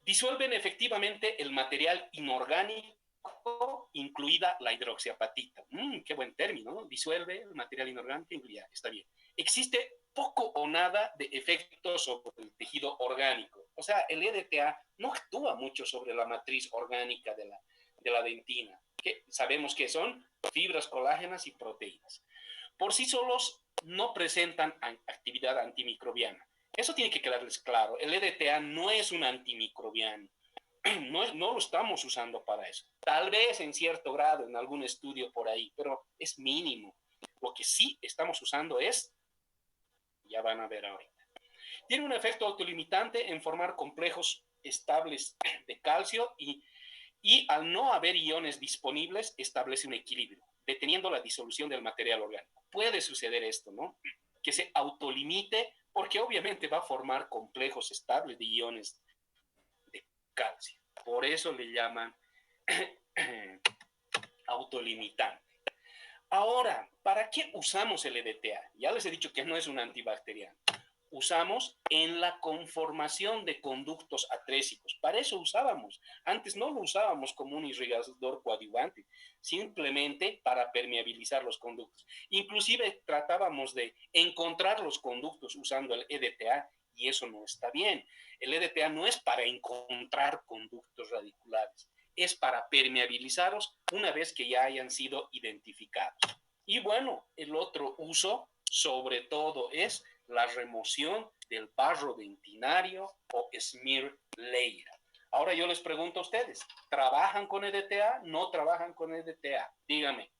Disuelven efectivamente el material inorgánico, incluida la hidroxiapatita. Qué buen término, ¿no? Disuelve el material inorgánico, incluida, está bien. Existe poco o nada de efecto sobre el tejido orgánico. O sea, el EDTA no actúa mucho sobre la matriz orgánica de la dentina, que sabemos que son fibras colágenas y proteínas. Por sí solos no presentan actividad antimicrobiana. Eso tiene que quedarles claro. El EDTA no es un antimicrobiano. No lo estamos usando para eso. Tal vez en cierto grado, en algún estudio por ahí, pero es mínimo. Lo que sí estamos usando es Ya van a ver ahorita. Tiene un efecto autolimitante en formar complejos estables de calcio y al no haber iones disponibles establece un equilibrio, deteniendo la disolución del material orgánico. Puede suceder esto, ¿no? Que se autolimite porque obviamente va a formar complejos estables de iones de calcio. Por eso le llaman autolimitante. Ahora, ¿para qué usamos el EDTA? Ya les he dicho que no es un antibacteriano. Usamos en la conformación de conductos atrésicos. Para eso usábamos. Antes no lo usábamos como un irrigador coadyuvante, simplemente para permeabilizar los conductos. Inclusive tratábamos de encontrar los conductos usando el EDTA y eso no está bien. El EDTA no es para encontrar conductos radiculares, es para permeabilizarlos una vez que ya hayan sido identificados. Y bueno, el otro uso, sobre todo, es la remoción del barro dentinario o smear layer. Ahora yo les pregunto a ustedes, ¿trabajan con EDTA? ¿No trabajan con EDTA? Dígame.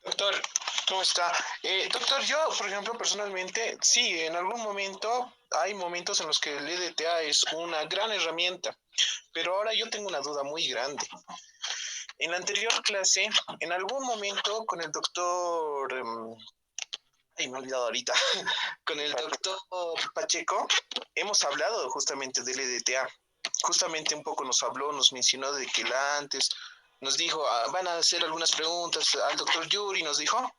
Doctor, ¿cómo está? Doctor, yo, por ejemplo, personalmente, sí, en algún momento hay momentos en los que el EDTA es una gran herramienta, pero ahora yo tengo una duda muy grande. En la anterior clase, en algún momento con el doctor, me he olvidado ahorita, con el doctor Pacheco, hemos hablado justamente del EDTA. Justamente un poco nos habló, nos mencionó de que antes nos dijo, van a hacer algunas preguntas al doctor Yuri, nos dijo,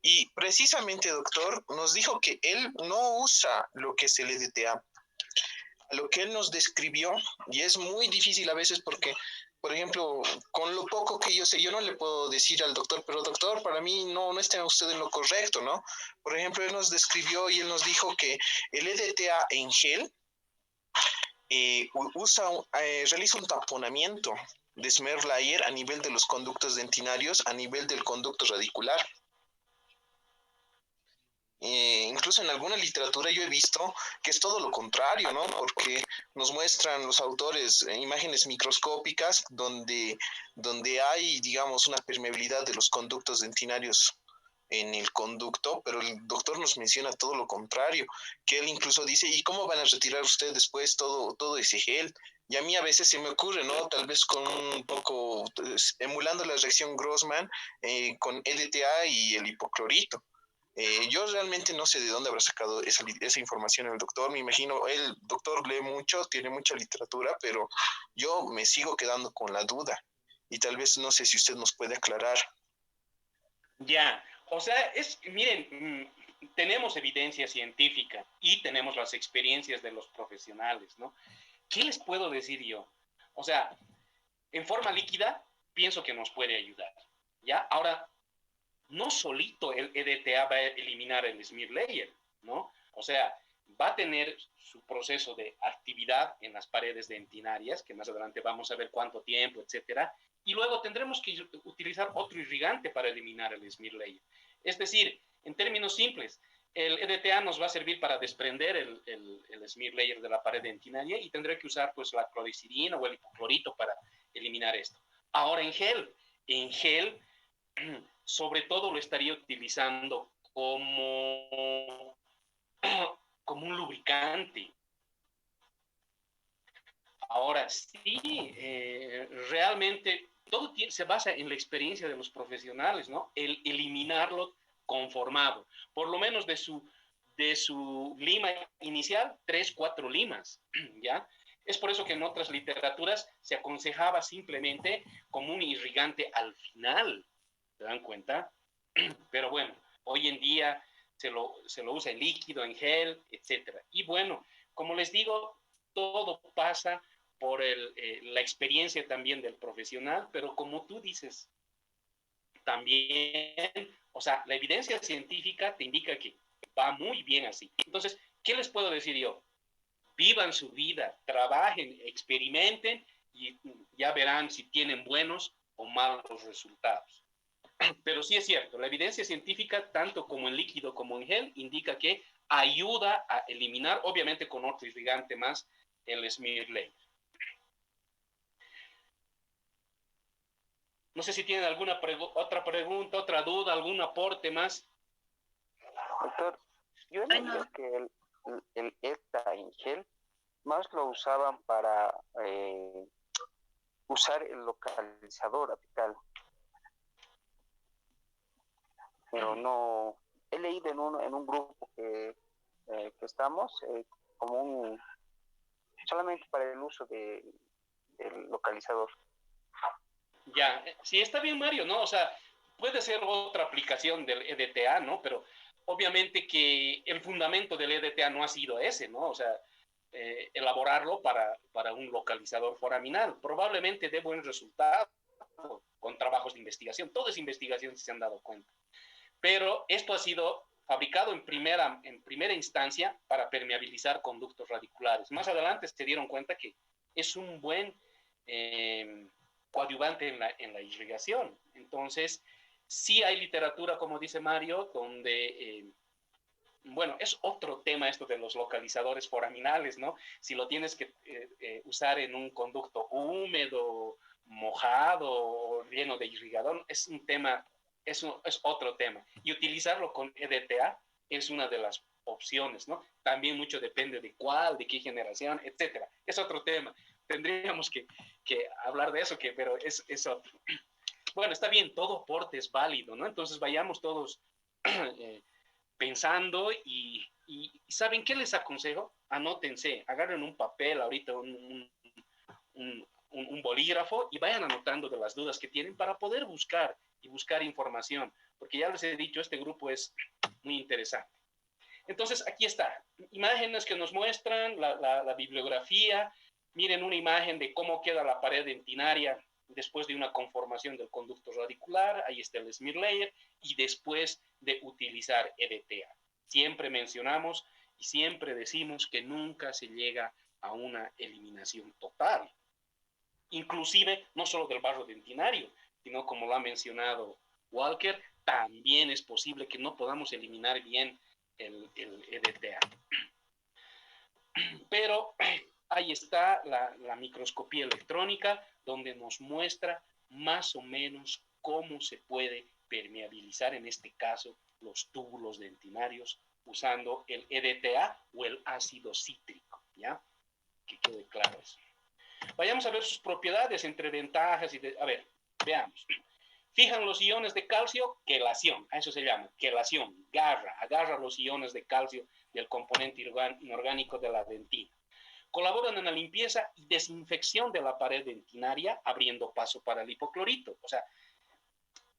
y precisamente, doctor, nos dijo que él no usa lo que es el EDTA. Lo que él nos describió, y es muy difícil a veces porque, por ejemplo, con lo poco que yo sé, yo no le puedo decir al doctor, pero doctor, para mí no está usted en lo correcto, ¿no? Por ejemplo, él nos describió y él nos dijo que el EDTA en gel realiza un taponamiento de smear layer a nivel de los conductos dentinarios, a nivel del conducto radicular. Incluso en alguna literatura yo he visto que es todo lo contrario, ¿no? Porque nos muestran los autores imágenes microscópicas donde hay, digamos, una permeabilidad de los conductos dentinarios en el conducto, pero el doctor nos menciona todo lo contrario, que él incluso dice, ¿y cómo van a retirar ustedes después todo ese gel? Y a mí a veces se me ocurre, ¿no? Tal vez con un poco, emulando la reacción Grossman con EDTA y el hipoclorito. Yo realmente no sé de dónde habrá sacado esa información el doctor. Me imagino, el doctor lee mucho, tiene mucha literatura, pero yo me sigo quedando con la duda. Y tal vez no sé si usted nos puede aclarar. Ya, o sea, miren, tenemos evidencia científica y tenemos las experiencias de los profesionales, ¿no? ¿Qué les puedo decir yo? O sea, en forma líquida, pienso que nos puede ayudar, ¿ya? Ahora, no solito el EDTA va a eliminar el smear layer, ¿no? O sea, va a tener su proceso de actividad en las paredes dentinarias, que más adelante vamos a ver cuánto tiempo, etcétera, y luego tendremos que utilizar otro irrigante para eliminar el smear layer. Es decir, en términos simples, el EDTA nos va a servir para desprender el smear layer de la pared dentinaria y tendré que usar pues la clorexidina o el hipoclorito para eliminar esto. Ahora en gel sobre todo lo estaría utilizando como un lubricante. Ahora sí, realmente todo se basa en la experiencia de los profesionales, ¿no? El eliminarlo conformado, por lo menos de su lima inicial, 3, 4 limas, ¿ya? Es por eso que en otras literaturas se aconsejaba simplemente como un irrigante al final, ¿se dan cuenta? Pero bueno, hoy en día se lo usa en líquido, en gel, etcétera. Y bueno, como les digo, todo pasa por la experiencia también del profesional, pero como tú dices, también, o sea, la evidencia científica te indica que va muy bien así. Entonces, ¿qué les puedo decir yo? Vivan su vida, trabajen, experimenten y ya verán si tienen buenos o malos resultados. Pero sí es cierto, la evidencia científica, tanto como en líquido como en gel, indica que ayuda a eliminar, obviamente con otro irrigante más, el smear layer. No sé si tienen alguna otra pregunta, otra duda, algún aporte más. Doctor, Yo he leído que el ETA en gel más lo usaban para usar el localizador apical. Pero no, he leído en un grupo que estamos, como solamente para el uso del localizador. Ya, sí, está bien, Mario, ¿no? O sea, puede ser otra aplicación del EDTA, ¿no? Pero obviamente que el fundamento del EDTA no ha sido ese, ¿no? O sea, elaborarlo para un localizador foraminal. Probablemente dé buen resultado con trabajos de investigación. Todo es investigación, si se han dado cuenta. Pero esto ha sido fabricado en primera instancia para permeabilizar conductos radiculares. Más adelante se dieron cuenta que es un buen coadyuvante en la irrigación. Entonces, sí hay literatura, como dice Mario, donde, bueno, es otro tema esto de los localizadores foraminales, ¿no? Si lo tienes que usar en un conducto húmedo, mojado, lleno de irrigador, es un tema, es otro tema. Y utilizarlo con EDTA es una de las opciones, ¿no? También mucho depende de cuál, de qué generación, etcétera. Es otro tema. Tendríamos que hablar de eso, pero es otro. Bueno, está bien, todo aporte es válido, ¿no? Entonces vayamos todos pensando y ¿saben qué les aconsejo? Anótense, agarren un papel ahorita, un bolígrafo y vayan anotando de las dudas que tienen para poder buscar información, porque ya les he dicho, este grupo es muy interesante. Entonces, aquí está, imágenes que nos muestran la bibliografía. Miren una imagen de cómo queda la pared dentinaria después de una conformación del conducto radicular. Ahí está el smear layer y después de utilizar EDTA. Siempre mencionamos y siempre decimos que nunca se llega a una eliminación total. Inclusive, no solo del barro dentinario, sino como lo ha mencionado Walker, también es posible que no podamos eliminar bien el EDTA. Pero ahí está la microscopía electrónica, donde nos muestra más o menos cómo se puede permeabilizar, en este caso, los túbulos dentinarios usando el EDTA o el ácido cítrico, ¿ya? Que quede claro eso. Vayamos a ver sus propiedades entre ventajas y... a ver, veamos. Fijan los iones de calcio, quelación, a eso se llama, quelación, agarra los iones de calcio del componente inorgánico de la dentina. Colaboran en la limpieza y desinfección de la pared dentinaria, abriendo paso para el hipoclorito. O sea,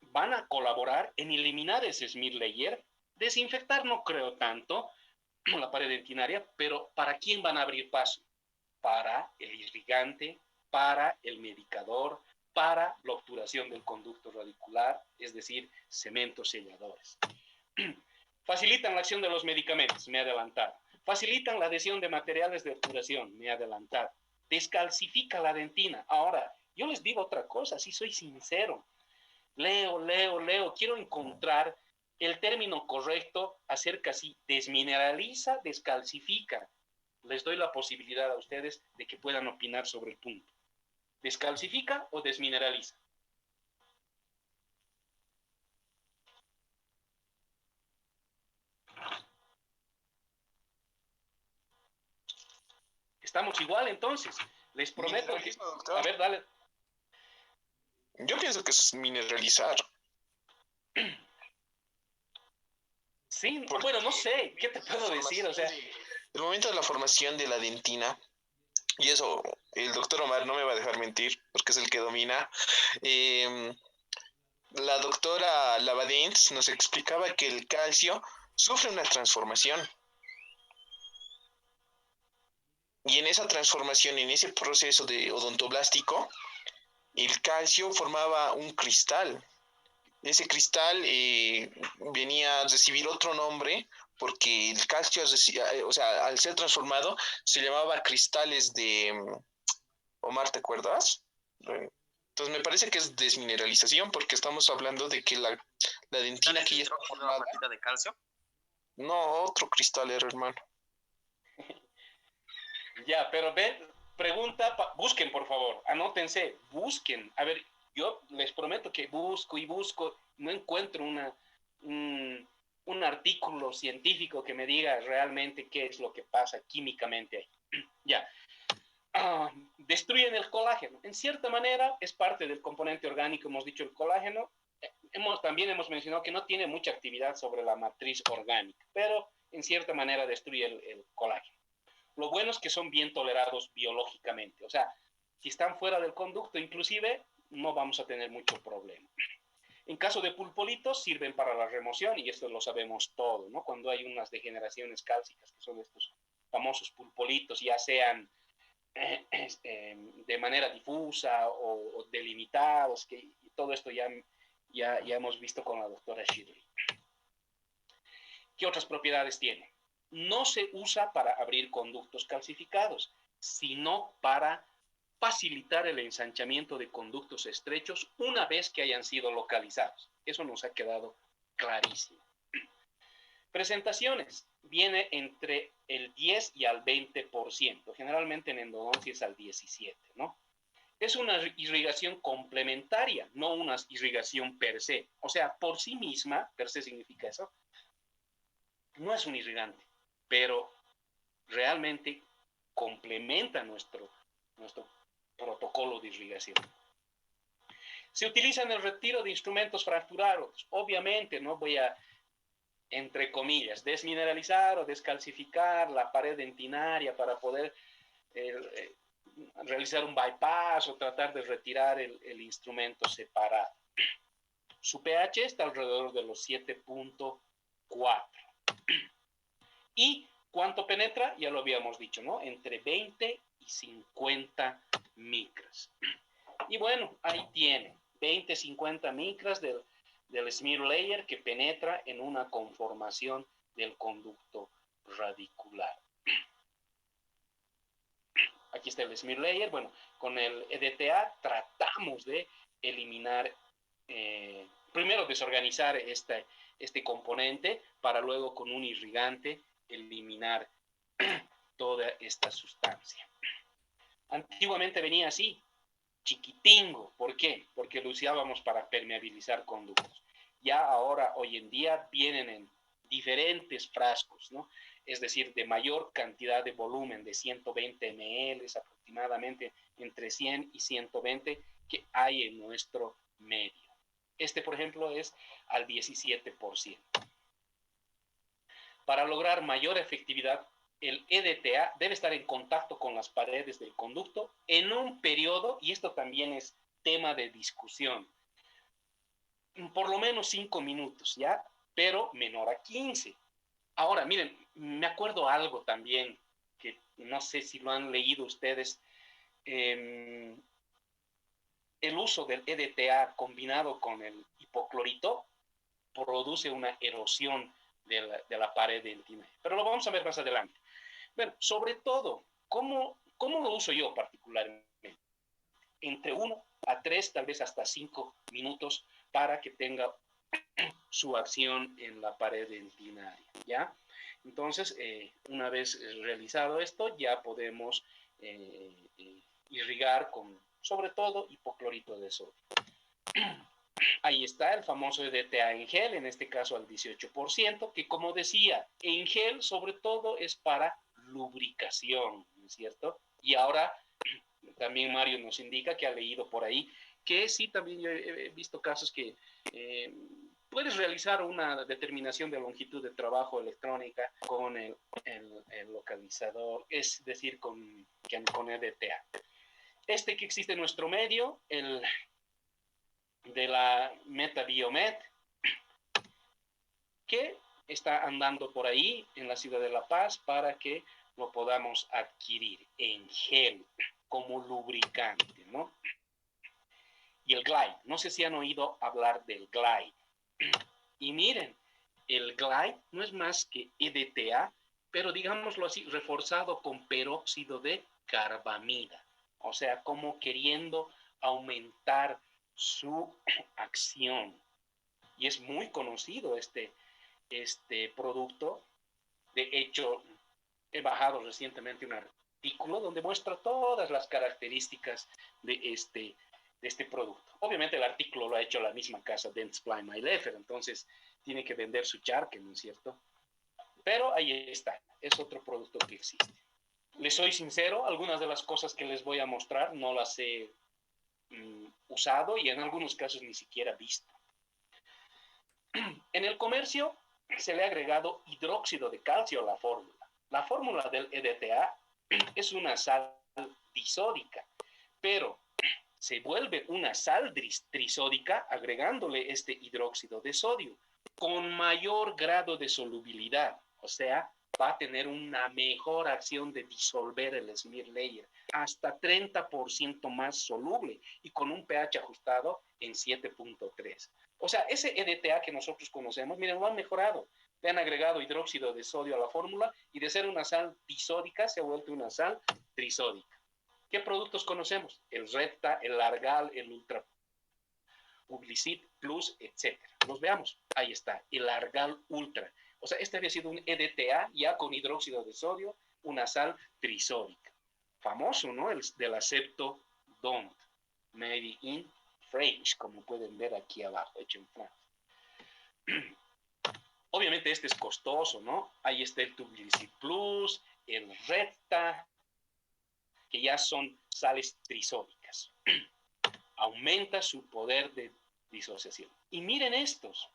van a colaborar en eliminar ese smear layer, desinfectar no creo tanto la pared dentinaria, pero ¿para quién van a abrir paso? Para el irrigante, para el medicador, para la obturación del conducto radicular, es decir, cementos selladores. Facilitan la acción de los medicamentos, me he adelantado. Facilitan la adhesión de materiales de obturación, me he adelantado. Descalcifica la dentina. Ahora, yo les digo otra cosa, si soy sincero. Leo, quiero encontrar el término correcto acerca si desmineraliza, descalcifica. Les doy la posibilidad a ustedes de que puedan opinar sobre el punto. ¿Descalcifica o desmineraliza? Estamos igual entonces. Les prometo que... A ver, dale. Yo pienso que es mineralizar. Sí, bueno, no sé. ¿Qué te puedo decir? O sea... El momento de la formación de la dentina, y eso el doctor Omar no me va a dejar mentir, porque es el que domina, la doctora Lavadens nos explicaba que el calcio sufre una transformación. Y en esa transformación, en ese proceso de odontoblástico, el calcio formaba un cristal. Ese cristal venía a recibir otro nombre porque el calcio, o sea, al ser transformado, se llamaba cristales de... Omar, ¿te acuerdas? Entonces me parece que es desmineralización porque estamos hablando de que la dentina aquí está formada... de calcio? No, otro cristal era, hermano. Ya, pero ven, pregunta, busquen por favor, anótense, busquen. A ver, yo les prometo que busco y busco, no encuentro un artículo científico que me diga realmente qué es lo que pasa químicamente ahí. Ya. Destruyen el colágeno. En cierta manera es parte del componente orgánico, hemos dicho el colágeno. También hemos mencionado que no tiene mucha actividad sobre la matriz orgánica, pero en cierta manera destruye el colágeno. Lo bueno es que son bien tolerados biológicamente, o sea, si están fuera del conducto inclusive, no vamos a tener mucho problema. En caso de pulpolitos, sirven para la remoción, y esto lo sabemos todo, ¿no? Cuando hay unas degeneraciones cálcicas, que son estos famosos pulpolitos, ya sean de manera difusa o delimitados, que todo esto ya hemos visto con la doctora Shirley. ¿Qué otras propiedades tiene? No se usa para abrir conductos calcificados, sino para facilitar el ensanchamiento de conductos estrechos una vez que hayan sido localizados. Eso nos ha quedado clarísimo. Presentaciones. Viene entre el 10 y al 20%. Generalmente en endodoncia es al 17%, ¿no? Es una irrigación complementaria, no una irrigación per se. O sea, por sí misma, per se significa eso, no es un irrigante, pero realmente complementa nuestro protocolo de irrigación. Se utiliza en el retiro de instrumentos fracturados. Obviamente no voy a, entre comillas, desmineralizar o descalcificar la pared dentinaria para poder realizar un bypass o tratar de retirar el instrumento separado. Su pH está alrededor de los 7.4. ¿Y cuánto penetra? Ya lo habíamos dicho, ¿no? Entre 20 y 50 micras. Y bueno, ahí tiene 20, 50 micras del smear layer que penetra en una conformación del conducto radicular. Aquí está el smear layer. Bueno, con el EDTA tratamos de eliminar, primero desorganizar este componente para luego con un irrigante eliminar toda esta sustancia. Antiguamente venía así, chiquitingo. ¿Por qué? Porque lo usábamos para permeabilizar conductos. Ya ahora, hoy en día, vienen en diferentes frascos, ¿no? Es decir, de mayor cantidad de volumen, de 120 ml aproximadamente, entre 100 y 120 que hay en nuestro medio. Este, por ejemplo, es al 17%. Para lograr mayor efectividad, el EDTA debe estar en contacto con las paredes del conducto en un periodo, y esto también es tema de discusión, por lo menos 5 minutos, ¿ya? Pero menor a 15. Ahora, miren, me acuerdo algo también, que no sé si lo han leído ustedes, el uso del EDTA combinado con el hipoclorito produce una erosión de la pared dentinaria. Pero lo vamos a ver más adelante. Bueno, sobre todo, ¿cómo lo uso yo particularmente? Entre 1 a 3, tal vez hasta 5 minutos para que tenga su acción en la pared dentinaria, ¿ya? Entonces, una vez realizado esto, ya podemos irrigar con, sobre todo, hipoclorito de sodio. Ahí está el famoso EDTA en gel, en este caso al 18%, que como decía, en gel sobre todo es para lubricación, ¿no es cierto? Y ahora también Mario nos indica que ha leído por ahí que sí, también yo he visto casos que puedes realizar una determinación de longitud de trabajo electrónica con el localizador, es decir, con EDTA. Este que existe en nuestro medio, el de la MetaBiomed, que está andando por ahí en la ciudad de La Paz para que lo podamos adquirir en gel como lubricante, ¿no? Y el Glide, no sé si han oído hablar del Glide. Y miren, el Glide no es más que EDTA, pero digámoslo así, reforzado con peróxido de carbamida. O sea, como queriendo aumentar su acción. Y es muy conocido este producto. De hecho, he bajado recientemente un artículo donde muestra todas las características de este producto. Obviamente el artículo lo ha hecho la misma casa Dentsply Mylefer, entonces tiene que vender su charque, ¿no es cierto? Pero ahí está, es otro producto que existe. Les soy sincero, algunas de las cosas que les voy a mostrar no las he usado y en algunos casos ni siquiera visto. En el comercio se le ha agregado hidróxido de calcio a la fórmula. La fórmula del EDTA es una sal disódica, pero se vuelve una sal trisódica agregándole este hidróxido de sodio con mayor grado de solubilidad, o sea, va a tener una mejor acción de disolver el smear layer, hasta 30% más soluble y con un pH ajustado en 7.3. O sea, ese EDTA que nosotros conocemos, miren, lo han mejorado. Le han agregado hidróxido de sodio a la fórmula y de ser una sal disódica se ha vuelto una sal trisódica. ¿Qué productos conocemos? El Repta, el Largal, el Ultra Publicit Plus, etc. Los veamos. Ahí está, el Largal Ultra. O sea, este había sido un EDTA ya con hidróxido de sodio, una sal trisódica. Famoso, ¿no? El del Acepto Don't, made in French, como pueden ver aquí abajo, hecho en Francia. Obviamente este es costoso, ¿no? Ahí está el Publicit Plus, el Repta, que ya son sales trisódicas. Aumenta su poder de disociación. Y miren estos,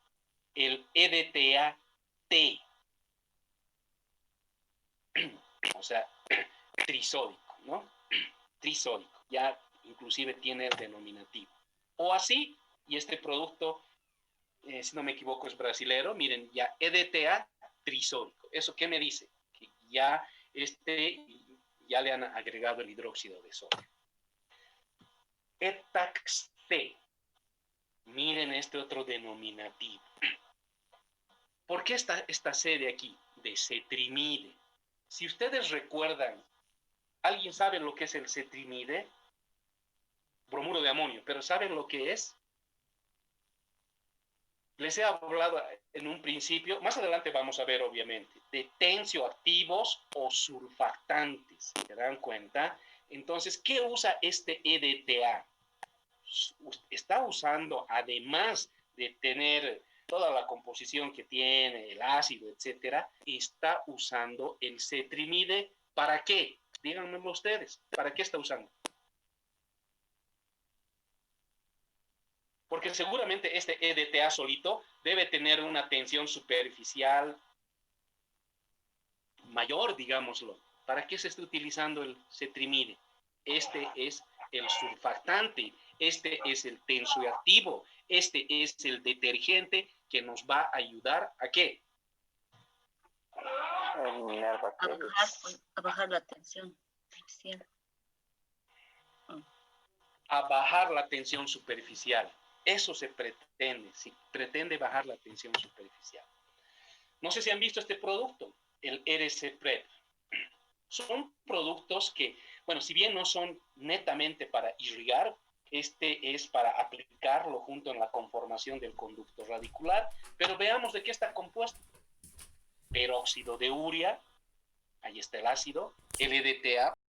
el EDTA-T, o sea, trisódico, ¿no? Trisódico, ya inclusive tiene el denominativo. O así, y este producto, si no me equivoco, es brasilero, miren, ya EDTA trisódico. ¿Eso qué me dice? Que ya le han agregado el hidróxido de sodio. ETAX-T. Miren este otro denominativo. ¿Por qué está esta C de aquí? De cetrimide. Si ustedes recuerdan, ¿alguien sabe lo que es el cetrimide? Bromuro de amonio, pero ¿saben lo que es? Les he hablado en un principio, más adelante vamos a ver obviamente, de tensioactivos o surfactantes, ¿se dan cuenta? Entonces, ¿qué usa este EDTA? Está usando, además de tener toda la composición que tiene, el ácido, etcétera, está usando el cetrimide. ¿Para qué? Díganmelo ustedes, ¿para qué está usando? Porque seguramente este EDTA solito debe tener una tensión superficial mayor, digámoslo. ¿Para qué se está utilizando el cetrimide? Este es el surfactante, este es el tensioactivo, este es el detergente que nos va a ayudar ¿a qué? Eliminar bacterias. A bajar la tensión superficial. A bajar la tensión superficial. Eso se pretende, si pretende bajar la tensión superficial. No sé si han visto este producto, el RC-Prep. Son productos que, bueno, si bien no son netamente para irrigar, este es para aplicarlo junto en la conformación del conducto radicular, pero veamos de qué está compuesto. Peróxido de urea, ahí está el ácido, el EDTA,